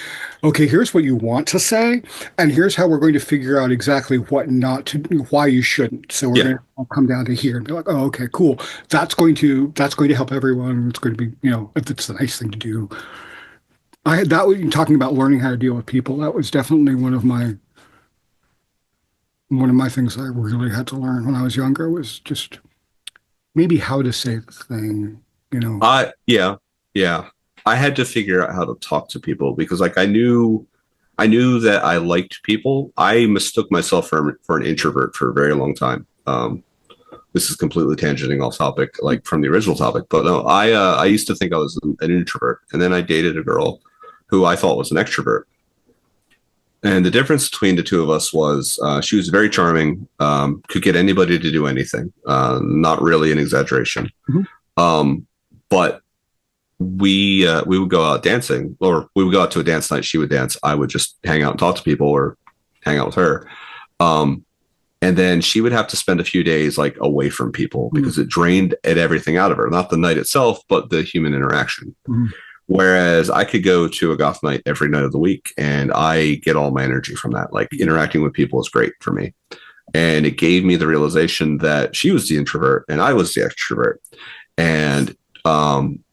okay, here's what you want to say, and here's how we're going to figure out exactly what not to do, why you shouldn't. So we're yeah. going to come down to here and be like, oh, okay, cool. That's going to help everyone. It's going to be, if it's the nice thing to do. I had that talking about learning how to deal with people. That was definitely one of my things I really had to learn when I was younger was just maybe how to say the thing. Yeah, yeah. I had to figure out how to talk to people because like I knew that I liked people. I mistook myself for an introvert for a very long time. This is completely tangenting off topic, like from the original topic. But no, I used to think I was an introvert, and then I dated a girl who I thought was an extrovert. And the difference between the two of us was she was very charming, could get anybody to do anything. Not really an exaggeration. Mhm. But we would go out dancing, or we would go out to a dance night. She would dance. I would just hang out and talk to people, or hang out with her. Um, and then she would have to spend a few days like away from people Mhm. because it drained at everything out of her, not the night itself, but the human interaction. Mhm. Whereas I could go to a goth night every night of the week and I get all my energy from that. Like interacting with people is great for me. And it gave me the realization that she was the introvert and I was the extrovert. And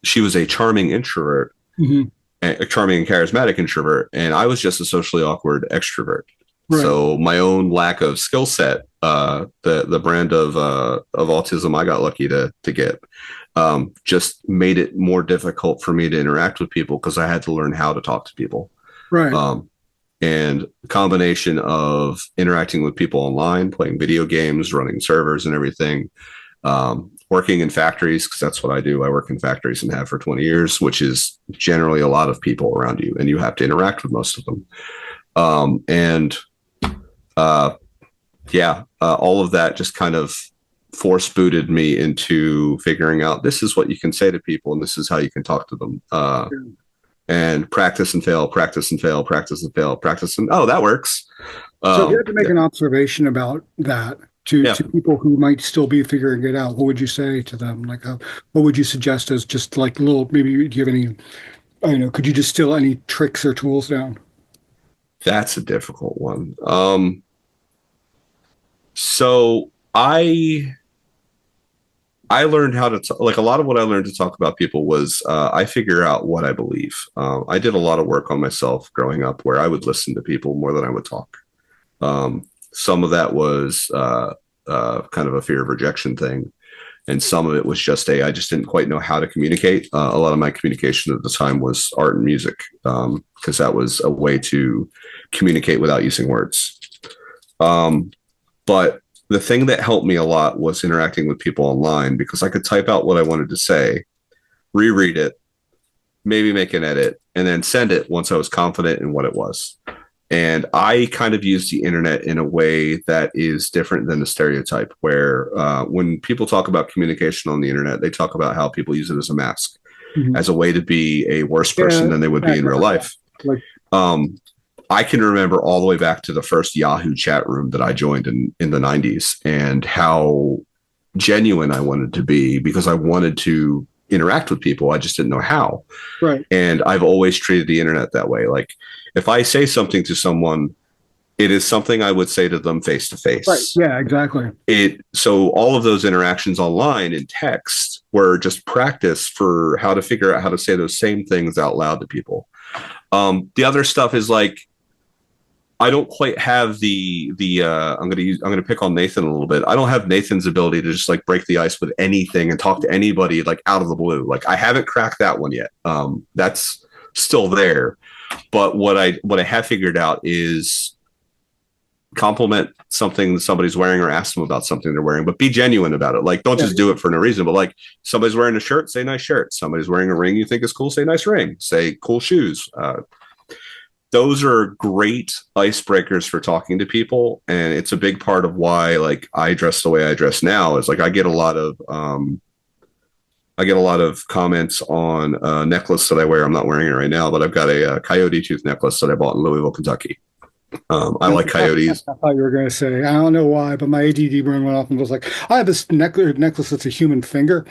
she was a charming introvert, Mhm. a charming and charismatic introvert. And I was just a socially awkward extrovert. Right. So my own lack of skill set, the brand of autism I got lucky to get, just made it more difficult for me to interact with people because I had to learn how to talk to people. Right. Um, and the combination of interacting with people online, playing video games, running servers and everything, working in factories, because that's what I do. I work in factories and have for 20 years, which is generally a lot of people around you, and you have to interact with most of them. And uh, yeah, all of that just kind of force booted me into figuring out this is what you can say to people and this is how you can talk to them. And practice and fail, practice and fail, practice and fail, practice and oh, that works. So if you had to make Yeah, an observation about that to yeah. to people who might still be figuring it out, what would you say to them? Like, what would you suggest as just like little, maybe do you have any, I don't know, could you distill any tricks or tools down? That's a difficult one. So I learned how to like a lot of what I learned to talk about people was I figure out what I believe. I did a lot of work on myself growing up where I would listen to people more than I would talk. Some of that was kind of a fear of rejection thing, and some of it was just I just didn't quite know how to communicate. A lot of my communication at the time was art and music because that was a way to communicate without using words. But the thing that helped me a lot was interacting with people online because I could type out what I wanted to say, reread it, maybe make an edit, and then send it once I was confident in what it was. And I kind of use the internet in a way that is different than the stereotype, where when people talk about communication on the internet, they talk about how people use it as a mask, Mhm. as a way to be a worse person Yeah, than they would be in real exactly. life. Like, Um, I can remember all the way back to the first Yahoo chat room that I joined in the 90s and how genuine I wanted to be because I wanted to interact with people. I just didn't know how. right, And I've always treated the internet that way. Like if I say something to someone, it is something I would say to them face to right, face. yeah, exactly. So all of those interactions online in text were just practice for how to figure out how to say those same things out loud to people. The other stuff is like I don't quite have the I'm gonna pick on Nathan a little bit. I don't have Nathan's ability to just like break the ice with anything and talk to anybody like out of the blue. Like I haven't cracked that one yet. That's still there. But what I have figured out is compliment something somebody's wearing or ask them about something they're wearing, but be genuine about it. Like don't Yeah, just do it for no reason. But like somebody's wearing a shirt, say nice shirt. Somebody's wearing a ring you think is cool, say nice ring. Say cool shoes. those are great icebreakers for talking to people, and it's a big part of why like I dress the way I dress now. Is like I get a lot of comments on a necklace that I wear. I'm not wearing it right now, but I've got a coyote tooth necklace that I bought in Louisville, Kentucky. I like coyotes. I thought you were going to say, I don't know why, but my ADD brain went off and was like, I have this necklace that's a human finger.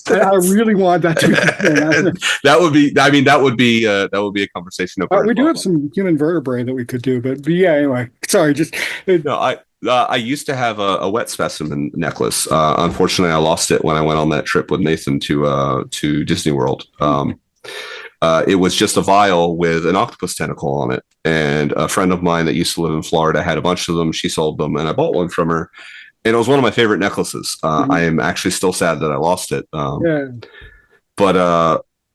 And I really want that to be the thing. That would be. I mean, that would be a conversation over. We do have some human vertebrae that we could do, but yeah, anyway, sorry, just no. I used to have a wet specimen necklace. Unfortunately, I lost it when I went on that trip with Nathan to Disney World. It was just a vial with an octopus tentacle on it. And a friend of mine that used to live in Florida had a bunch of them. She sold them, and I bought one from her. And it was one of my favorite necklaces. I am actually still sad that I lost it. yeah. But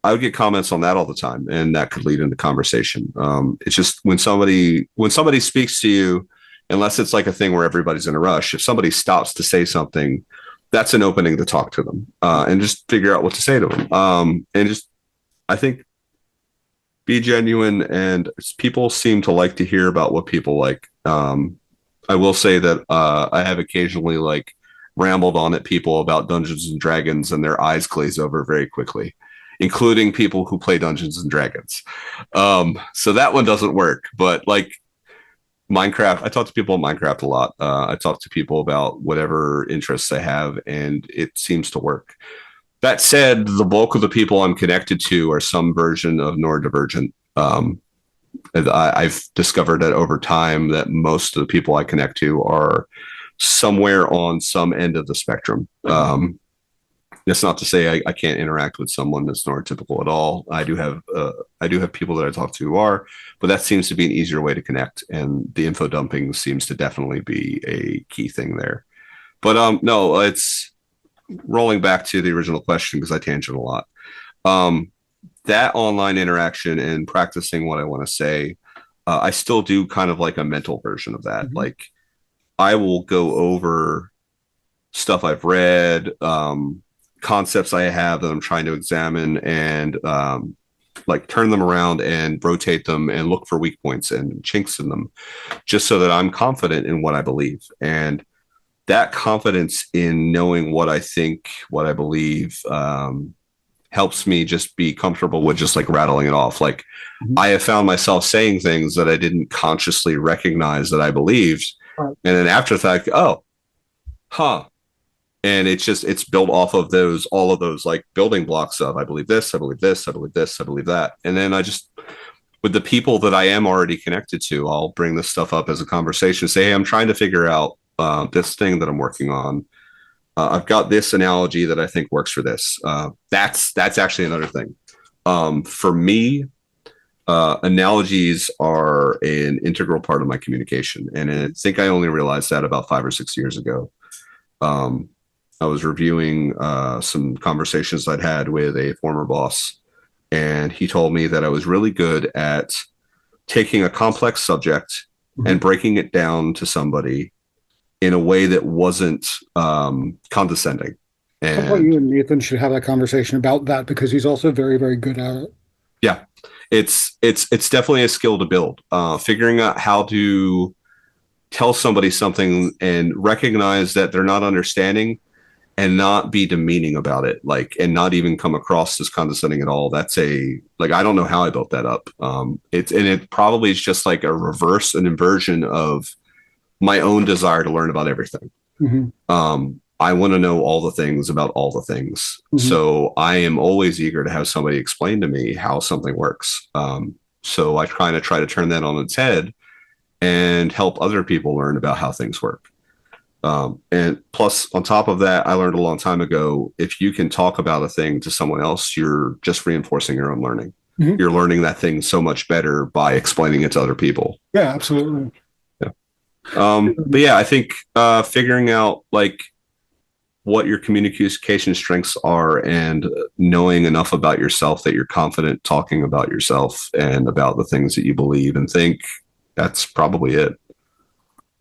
I would get comments on that all the time, and that could lead into conversation. It's just when somebody speaks to you, unless it's like a thing where everybody's in a rush, if somebody stops to say something, that's an opening to talk to them and just figure out what to say to them. And just, I think, be genuine, and people seem to like to hear about what people like. I will say that I have occasionally like rambled on at people about Dungeons and Dragons, and their eyes glaze over very quickly, including people who play Dungeons and Dragons. So that one doesn't work. But like Minecraft, I talk to people about Minecraft a lot. I talk to people about whatever interests they have, and it seems to work. That said, the bulk of the people I'm connected to are some version of neurodivergent. I've discovered that over time that most of the people I connect to are somewhere on some end of the spectrum. That's not to say I can't interact with someone that's neurotypical at all. I do have people that I talk to who are, but that seems to be an easier way to connect, and the info dumping seems to definitely be a key thing there. But no, it's rolling back to the original question because I tangent a lot. That online interaction and practicing what I want to say, I still do kind of like a mental version of that. Mm-hmm. Like I will go over stuff I've read, concepts I have that I'm trying to examine, and like turn them around and rotate them and look for weak points and chinks in them, just so that I'm confident in what I believe. And that confidence in knowing what I think, what I believe, helps me just be comfortable with just like rattling it off. Like I have found myself saying things that I didn't consciously recognize that I believed. Right. And then after the fact, oh, huh. And it's built off of all of those like building blocks of I believe this, I believe this, I believe this, I believe that. And then I just, with the people that I am already connected to, I'll bring this stuff up as a conversation, say, hey, I'm trying to figure out this thing that I'm working on. I've got this analogy that I think works for this. That's actually another thing. For me, analogies are an integral part of my communication. And I think I only realized that about 5 or 6 years ago. I was reviewing some conversations I'd had with a former boss, and he told me that I was really good at taking a complex subject and breaking it down to somebody in a way that wasn't condescending. And I thought you and Nathan should have that conversation about that because he's also very, very good at it. Yeah, it's definitely a skill to build. Figuring out how to tell somebody something and recognize that they're not understanding, and not be demeaning about it, like, and not even come across as condescending at all. That's I don't know how I built that up. It probably is just like an inversion of my own desire to learn about everything. Mm-hmm. I want to know all the things about all the things. Mm-hmm. So I am always eager to have somebody explain to me how something works. So I try to turn that on its head and help other people learn about how things work. And plus, on top of that, I learned a long time ago, if you can talk about a thing to someone else, you're just reinforcing your own learning. Mm-hmm. You're learning that thing so much better by explaining it to other people. Yeah, absolutely. Yeah. But yeah, I think figuring out like what your communication strengths are and knowing enough about yourself that you're confident talking about yourself and about the things that you believe and think, that's probably it.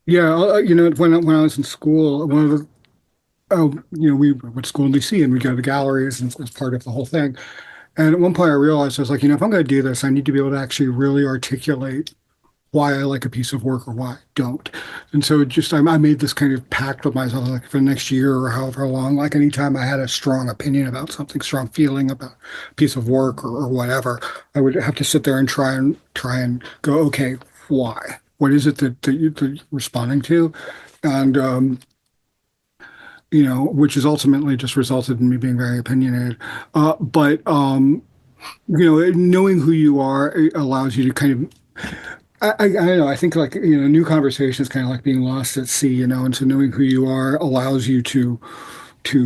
Yeah, when I was in school, one of the, we went to school in DC and we go to the galleries and as part of the whole thing. And at one point I realized I was like, if I'm going to do this, I need to be able to actually really articulate why I like a piece of work or why I don't. And so I made this kind of pact with myself, like for the next year or however long, like anytime I had a strong opinion about something, strong feeling about a piece of work or whatever, I would have to sit there and try and go, okay, why? What is it that you're responding to? And which has ultimately just resulted in me being very opinionated. But knowing who you are, it allows you to kind of I don't know. I think like, new conversation is kind of like being lost at sea, and so knowing who you are allows you to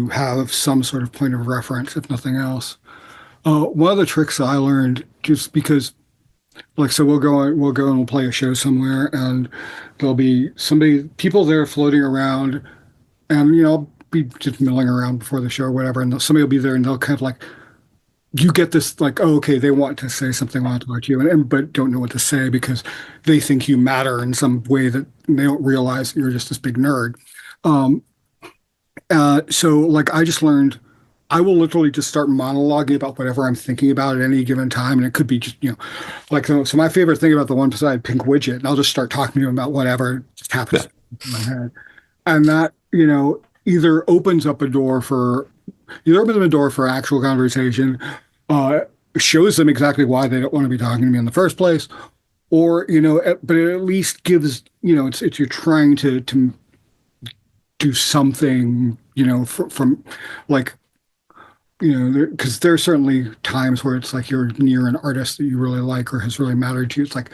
have some sort of point of reference, if nothing else. One of the tricks I learned just because like so we'll go and we'll play a show somewhere and there'll be people there floating around and I'll be just milling around before the show or whatever, and somebody will be there and they'll kind of like you get this like, oh, okay, they want to say something, want to talk to you, and but don't know what to say because they think you matter in some way that they don't realize you're just this big nerd. Um, so like I just learned I will literally just start monologuing about whatever I'm thinking about at any given time. And it could be just, like, so my favorite thing about the one beside Pink Widget, and I'll just start talking to him about whatever just happens in my head. And that, either opens up a door for actual conversation, uh, shows them exactly why they don't want to be talking to me in the first place, or, but it at least gives, it's you're trying to do something, from like, because there are certainly times where it's like you're near an artist that you really like or has really mattered to you. It's like,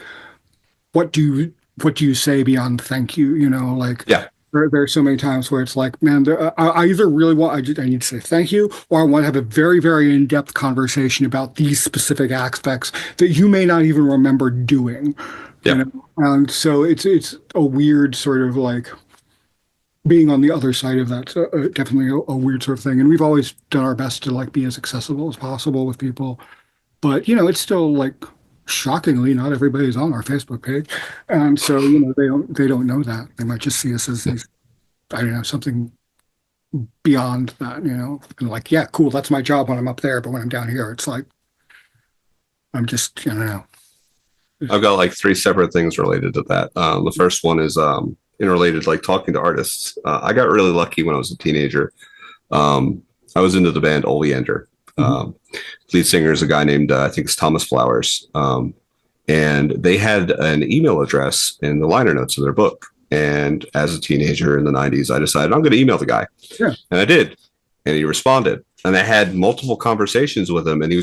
what do you what do you say beyond thank you? Like Yeah. there are so many times where it's like, man, I either really I need to say thank you, or I want to have a very, very in-depth conversation about these specific aspects that you may not even remember doing. Yep. And so it's a weird sort of like being on the other side of that, definitely a weird sort of thing. And we've always done our best to like be as accessible as possible with people. But it's still like shockingly not everybody's on our Facebook page. And so, they don't know that. They might just see us as these, I don't know, something beyond that, and like, yeah, cool, that's my job when I'm up there, but when I'm down here, it's like I'm just, I don't know. I've got like three separate things related to that. The first one is interrelated, like talking to artists. I got really lucky when I was a teenager. I was into the band Oleander. Mhm. Lead singer is a guy named, I think it's Thomas Flowers. And they had an email address in the liner notes of their book. And as a teenager in the 90s, I decided I'm going to email the guy. Yeah. And I did. And he responded. And I had multiple conversations with him. And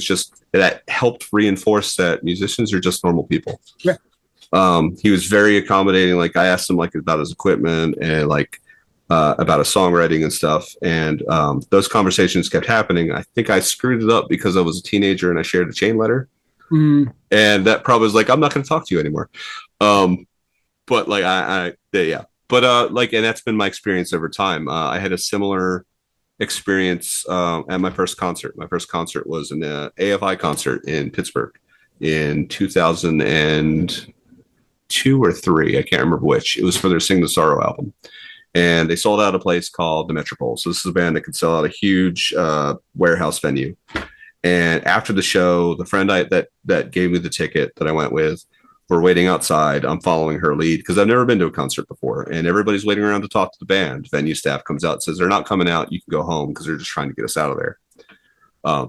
that helped reinforce that musicians are just normal people. Yeah. He was very accommodating. Like I asked him like about his equipment and like about his songwriting and stuff. And those conversations kept happening. I think I screwed it up because I was a teenager and I shared a chain letter. Mm. And that probably was like, I'm not going to talk to you anymore. But like, yeah. But like, and that's been my experience over time. I had a similar experience at my first concert. My first concert was an AFI concert in Pittsburgh in 2002 or three. I can't remember which. It was for their Sing the Sorrow album. And they sold out a place called the Metropolis. So this is a band that could sell out a huge warehouse venue. And after the show, the friend that gave me the ticket that I went with, we're waiting outside. I'm following her lead because I've never been to a concert before. And everybody's waiting around to talk to the band. Venue staff comes out and says, they're not coming out. You can go home because they're just trying to get us out of there.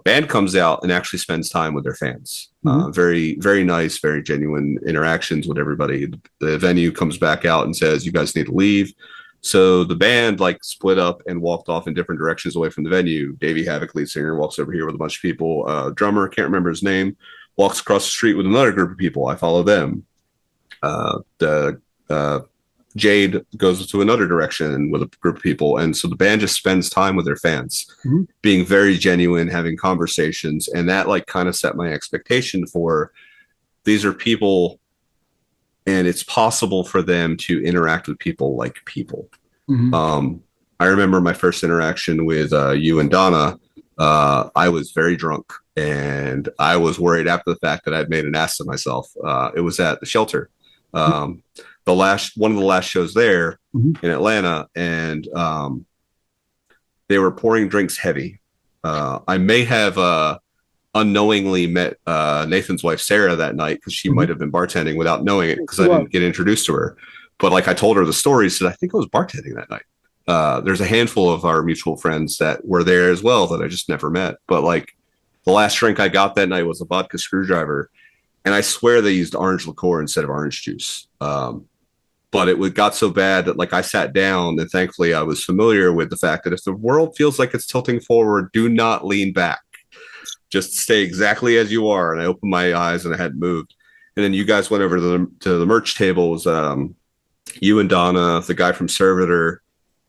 Band comes out and actually spends time with their fans. Very, very nice, very genuine interactions with everybody. The venue comes back out and says, you guys need to leave. So the band like split up and walked off in different directions away from the venue. Davey Havoc, lead singer, walks over here with a bunch of people. Drummer, can't remember his name, walks across the street with another group of people. I follow them. The Jade goes to another direction with a group of people. And so the band just spends time with their fans, being very genuine, having conversations. And that like kind of set my expectation for these are people and it's possible for them to interact with people like people. I remember my first interaction with you and Donna. I was very drunk and I was worried after the fact that I'd made an ass of myself. It was at the shelter. One of the last shows there in Atlanta, and they were pouring drinks heavy. I may have unknowingly met Nathan's wife Sarah that night because she Mhm. might have been bartending without knowing it because I Well, didn't get introduced to her. But like I told her the story, said I think I was bartending that night. There's a handful of our mutual friends that were there as well that I just never met. But like the last drink I got that night was a vodka screwdriver, and I swear they used orange liqueur instead of orange juice. But it got so bad that like I sat down, and thankfully I was familiar with the fact that if the world feels like it's tilting forward, do not lean back. Just stay exactly as you are. And I opened my eyes and I hadn't moved. And then you guys went over to the merch table. It was you and Donna, the guy from Servitor,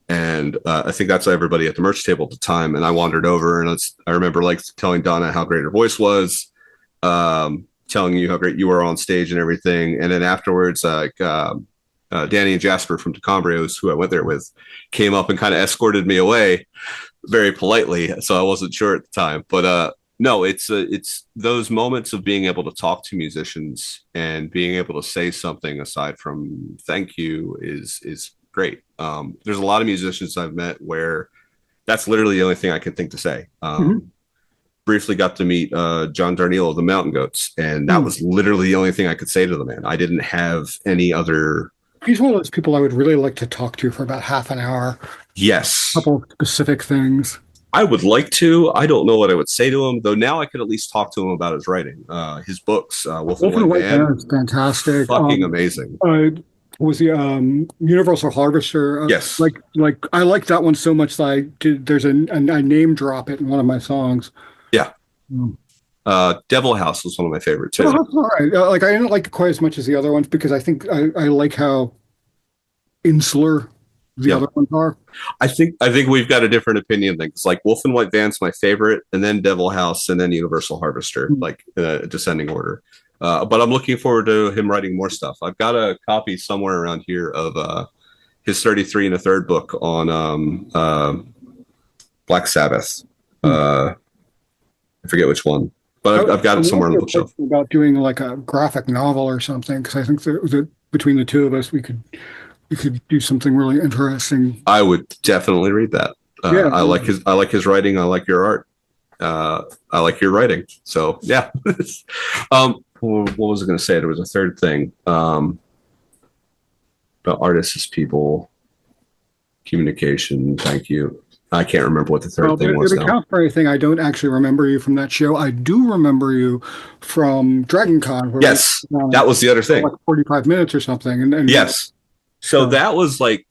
and I think that's everybody at the merch table at the time. And I wandered over, and I remember like telling Donna how great her voice was, telling you how great you were on stage and everything. And then afterwards, Danny and Jasper from DeCambrios, who I went there with, came up and kind of escorted me away very politely. So I wasn't sure at the time, but no, it's those moments of being able to talk to musicians and being able to say something aside from thank you is great. There's a lot of musicians I've met where that's literally the only thing I can think to say. mhm. Briefly got to meet John Darnielle of the Mountain Goats, and that was literally the only thing I could say to the man. I didn't have any other. He's one of those people I would really like to talk to for about half an hour. A Yes, couple of specific things. I would like to. I don't know what I would say to him, though. Now I could at least talk to him about his writing, his books, Wolf and Wolf and White White Van, Band is fantastic. fucking amazing. Was the Universal Harvester? Yes, I like that one so much that I did. There's I name drop it in one of my songs. yeah. Mm. Devil House was one of my favorite Oh, too. that's all right. Like I didn't like it quite as much as the other ones because I think I like how insular the Yeah, other ones are. I think we've got a different opinion then. Because like Wolf and White Van's my favorite, and then Devil House, and then Universal Harvester, Mm. like in a descending order. But I'm looking forward to him writing more stuff. I've got a copy somewhere around here of his 33 and a third book on Black Sabbath. Mm. I forget which one, but I've got it I'm somewhere on wondering the bookshelf. about doing like a graphic novel or something because I think that between the two of us we could do something really interesting. I would definitely read that. Yeah. I like his writing. I like your art. I like your writing. So yeah. What was I going to say? There was a third thing about artists as people, communication. Thank you. I can't remember what the third Well, thing was it now. accounts for anything. I don't actually remember you from that show. I do remember you from Dragon Con, where we Yes, that was the other for thing. like 45 minutes or something. And Yes. So so, that was like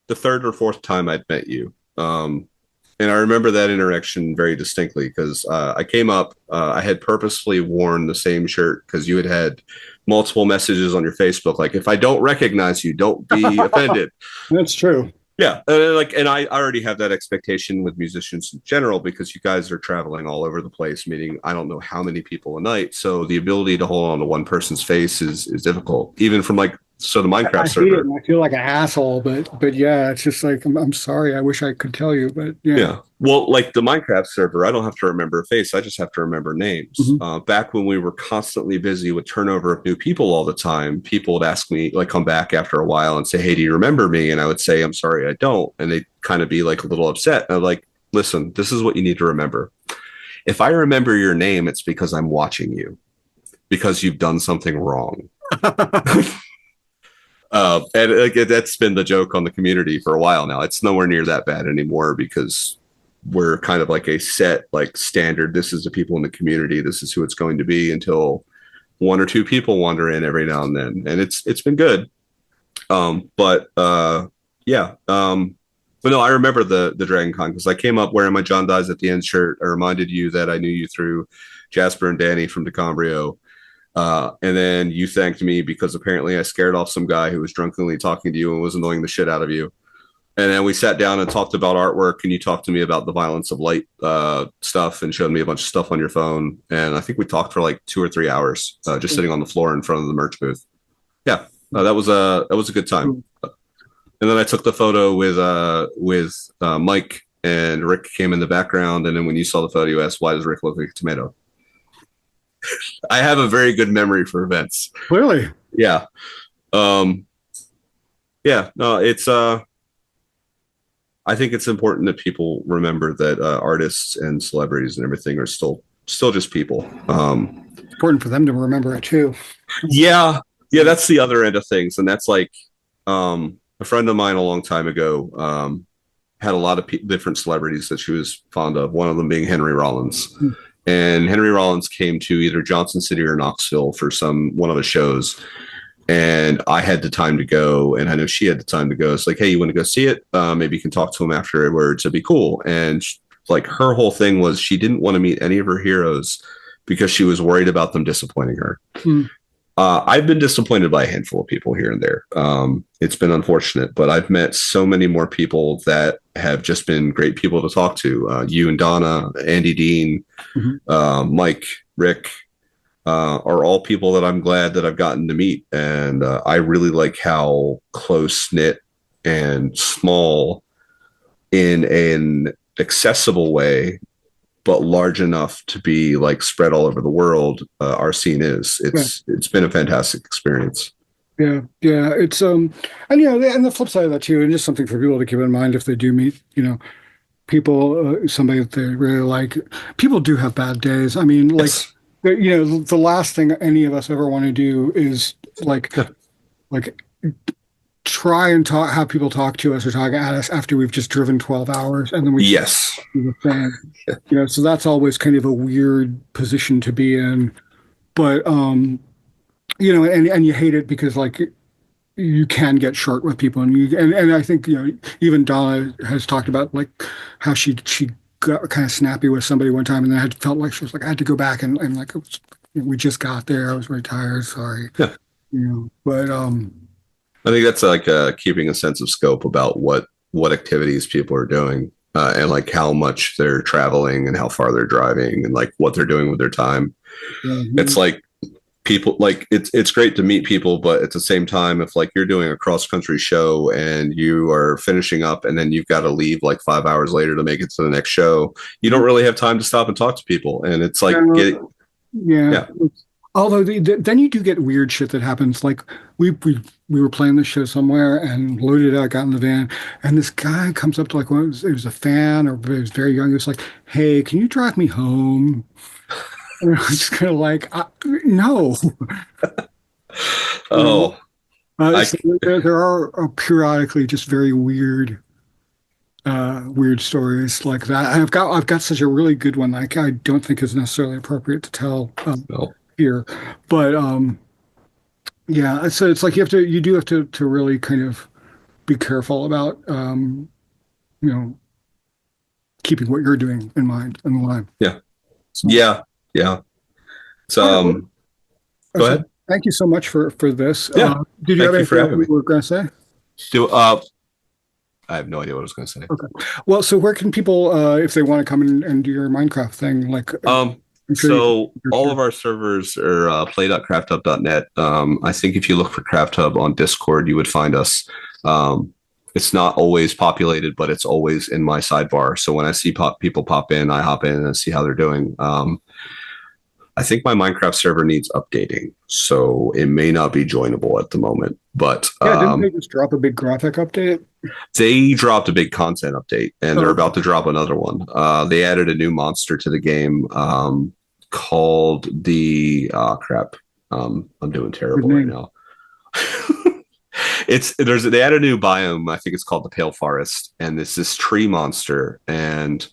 the third or fourth time I'd met you. And I remember that interaction very distinctly because I came up, I had purposefully worn the same shirt because you had multiple messages on your Facebook, like, if I don't recognize you, don't be offended. that's true. Yeah, and I already have that expectation with musicians in general because you guys are traveling all over the place, meeting I don't know how many people a night. So the ability to hold on to one person's face is difficult, even from like the I Minecraft hate it server. and I feel like an asshole, but yeah, it's just like I'm sorry. I wish I could tell you, but yeah. Yeah. Well, like the Minecraft server, I don't have to remember a face. I just have to remember names. Mhm. Back when we were constantly busy with turnover of new people all the time, people would ask me, like, come back after a while and say, hey, do you remember me? And I would say, I'm sorry, I don't. And they'd kind of be like a little upset. And I'm like, listen, this is what you need to remember. If I remember your name, it's because I'm watching you, because you've done something wrong. And like, that's been the joke on the community for a while now. It's nowhere near that bad anymore because we're kind of like a set like standard. This is the people in the community. This is who it's going to be until one or two people wander in every now and then, and it's been good. But yeah. But no, I remember the Dragon Con because I came up wearing my John Dies at the End shirt. I reminded you that I knew you through Jasper and Danny from DeCambrio. And then you thanked me because apparently I scared off some guy who was drunkenly talking to you and was annoying the shit out of you. And then we sat down and talked about artwork, and you talked to me about the violence of light stuff and showed me a bunch of stuff on your phone. And I think we talked for like 2 or 3 hours, just sitting on the floor in front of the merch booth. Yeah, that was a good time. And then I took the photo with Mike, and Rick came in the background. And then when you saw the photo, you asked, "Why does Rick look like a tomato?" I have a very good memory for events. Clearly. Yeah. Um, yeah. No, it's I think it's important that people remember that artists and celebrities and everything are still still just people. It's important for them to remember it too. Yeah, yeah, that's the other end of things, and that's like a friend of mine a long time ago had a lot of different celebrities that she was fond of. One of them being Henry Rollins, Mm. and Henry Rollins came to either Johnson City or Knoxville for one of the shows, and I had the time to go, and I know she had the time to go. It's like, hey, you want to go see it? Maybe you can talk to him afterwards. It'd be cool. And like her whole thing was she didn't want to meet any of her heroes because she was worried about them disappointing her. Mm. I've been disappointed by a handful of people here and there. It's been unfortunate, but I've met so many more people that have just been great people to talk to. You and Donna, Andy Dean, Mike, Rick, are all people that I'm glad that I've gotten to meet. And I really like how close knit and small in an accessible way, but large enough to be like spread all over the world. Our scene is. It's been a fantastic experience. Yeah, yeah. It's and and the flip side of that too, and just something for people to keep in mind if they do meet, people, somebody that they really like. People do have bad days. I mean, like, Yes. the last thing any of us ever want to do is like try and have people talk to us or talk at us after we've just driven 12 hours and then we Yes. do the thing. So that's always kind of a weird position to be in. But and you hate it because like you can get short with people and I think even Donna has talked about like how she got kind of snappy with somebody one time and then had felt like she was like I had to go back and like we just got there. I was very tired. Sorry. Yeah. But I think that's like keeping a sense of scope about what activities people are doing and like how much they're traveling and how far they're driving and like what they're doing with their time. It's like people like it's great to meet people, but at the same time, if like you're doing a cross country show and you are finishing up and then you've got to leave like 5 hours later to make it to the next show, you don't really have time to stop and talk to people. And it's like, yeah. Although then you do get weird shit that happens. Like we were playing this show somewhere and loaded out, got in the van, and this guy comes up to like it was a fan or he was very young. He was like, "Hey, can you drive me home?" And I was just kind of like, "No." Oh, so there are periodically just very weird stories like that. And I've got such a really good one. Like I don't think is necessarily appropriate to tell. no. Here, but yeah, so it's like you do have to really kind of be careful about keeping what you're doing in mind and line. Yeah. So, Yeah. So go ahead. Thank you so much for this. Yeah. Did you have anything else you were going to say? I have no idea what I was going to say. Okay. Well, so where can people, if they want to come in and do your Minecraft thing, like so all of our servers are play.crafthub.net. I think if you look for Craft Hub on Discord, you would find us. It's not always populated, but it's always in my sidebar. So when I see people pop in, I hop in and see how they're doing. I think my Minecraft server needs updating, so it may not be joinable at the moment. But didn't they just drop a big graphic update? They dropped a big content update, and they're about to drop another one. They added a new monster to the game called the crap. I'm doing terrible right now. They added a new biome. I think it's called the Pale Forest, and this tree monster. And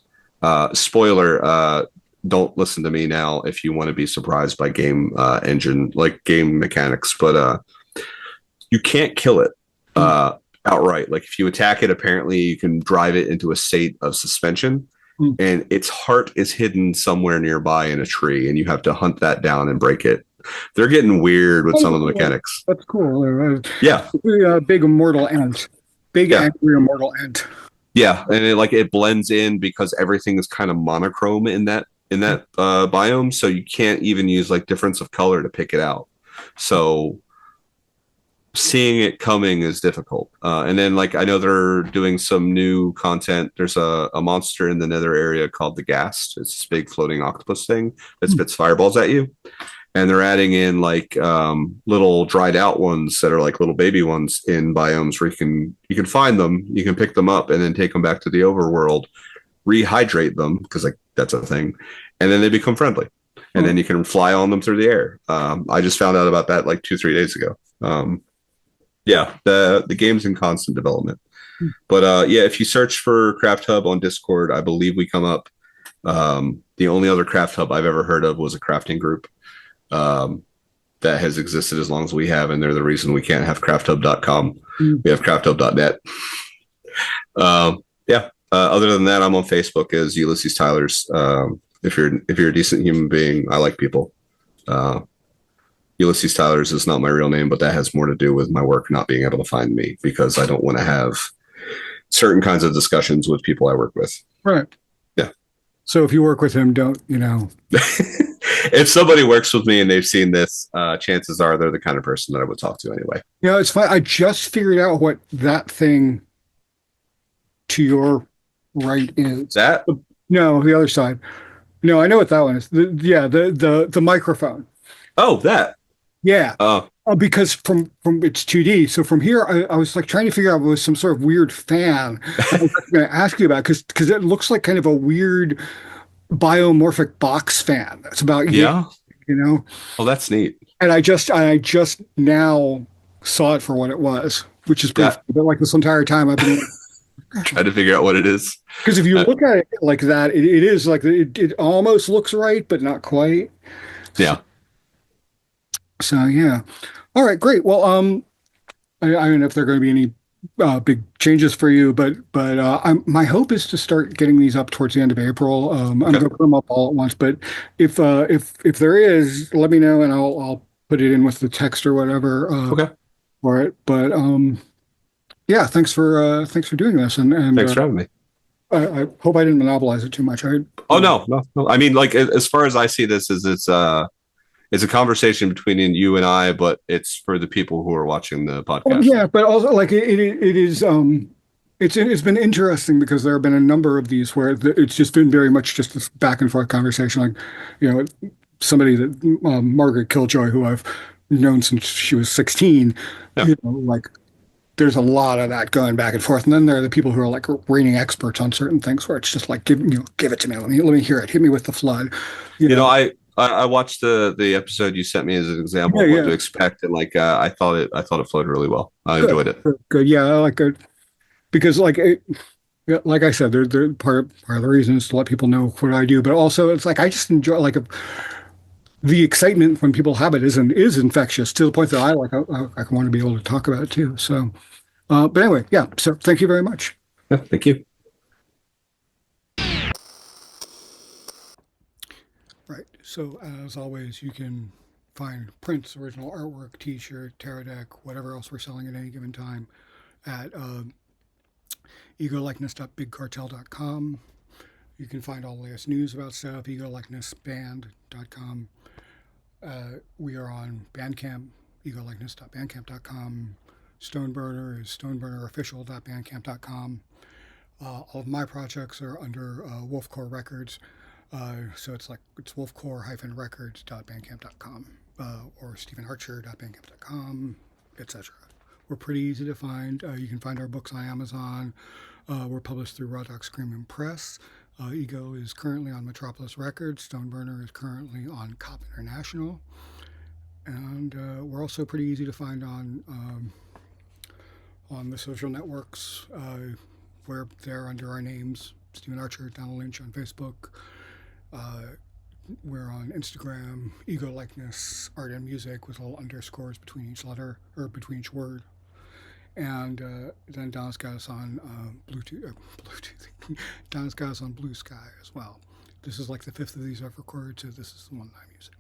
spoiler, don't listen to me now if you want to be surprised by game engine like game mechanics, but you can't kill it outright. Like if you attack it, apparently you can drive it into a state of suspension. And its heart is hidden somewhere nearby in a tree, and you have to hunt that down and break it. They're getting weird with some of the mechanics. That's cool. Yeah. Big immortal ant. Angry immortal ant. Yeah, and it blends in because everything is kind of monochrome in that biome, so you can't even use like difference of color to pick it out. So seeing it coming is difficult. And then like I know they're doing some new content. There's a monster in the nether area called the Ghast. It's this big floating octopus thing that spits fireballs at you. And they're adding in like little dried out ones that are like little baby ones in biomes where you can find them, you can pick them up and then take them back to the overworld, rehydrate them because like that's a thing, and then they become friendly, and Hmm. then you can fly on them through the air. I just found out about that like 2 3 days ago. Yeah, the game's in constant development. But yeah, if you search for Craft Hub on Discord, I believe we come up. The only other Craft Hub I've ever heard of was a crafting group um, that has existed as long as we have, and they're the reason we can't have crafthub.com. Hmm. We have crafthub.net. Yeah. Other than that, I'm on Facebook as Ulysses Tyler's. If you're a decent human being, I like people. Uh, Ulysses Tyler's is not my real name, but that has more to do with my work not being able to find me because I don't want to have certain kinds of discussions with people I work with. Right. Yeah. So if you work with him, don't, If somebody works with me and they've seen this, chances are they're the kind of person that I would talk to anyway. it's fine. I just figured out what that thing to your right is. That? No, the other side. No, I know what that one is. The microphone. Oh, that. Yeah. Oh, Because from it's 2D. So from here, I was like trying to figure out if it was some sort of weird fan. I was going to ask you about because it looks like kind of a weird biomorphic box fan. That's about here, yeah. you know. Oh, that's neat. And I just now saw it for what it was, which is pretty. Yeah. But like this entire time, I've been Trying to figure out what it is. because if you Uh, look at it like that, it is like it almost looks right, but not quite. yeah. So yeah. All right, great. Well, I don't know if there are going to be any big changes for you, but my hope is to start getting these up towards the end of April. I'm Okay. going to put them up all at once, but if there is, let me know and I'll put it in with the text or whatever Okay. for it. But yeah, thanks for doing this, and Thanks for having me. I hope I didn't monopolize it too much. Oh no, no, no. I mean, like as far as I see this, is it's a conversation between you and I, but it's for the people who are watching the Oh, podcast. yeah, but also like it is it's been interesting because there have been a number of these where it's just been very much just this back and forth conversation. Like, somebody that Margaret Killjoy, who I've known since she was 16, Yeah. like there's a lot of that going back and forth. And then there are the people who are like reigning experts on certain things where it's just like give it to me. Let me hear it. Hit me with the flood. You You know, know. I watched the episode you sent me as an example Yeah, of what to yeah. expect, and like I thought it flowed really well. I Good. enjoyed it. Good. Good. Yeah, I like it because yeah, like I said, they're part of the reason is to let people know what I do, but also it's like I just enjoy like the excitement when people have it is infectious to the point that I want to be able to talk about it too. So, but anyway, yeah. So thank you very much. Yeah, thank you. Right. So as always, you can find prints, original artwork, T-shirt, tarot deck, whatever else we're selling at any given time at egolikeness.bigcartel.com. You can find all the latest news about stuff, egolikenessband.com. We are on Bandcamp, egolikeness.bandcamp.com. Stoneburner is stoneburnerofficial.bandcamp.com. All of my projects are under Wolfcore Records. So it's wolfcore-records.bandcamp.com or stevenharcher.bandcamp.com, etc. We're pretty easy to find. You can find our books on Amazon. We're published through Raw Dog Screaming Press. Ego is currently on Metropolis Records. Stoneburner is currently on Cop International. And we're also pretty easy to find on the social networks where they're under our names. Stephen Archer, Donna Lynch on Facebook. We're on Instagram, Ego Likeness, Art and Music with little underscores between each letter or between each word. And then Donna's got us on Bluetooth. Donna's got us on Blue Sky as well. This is like the fifth of these I've recorded, so this is the one I'm using.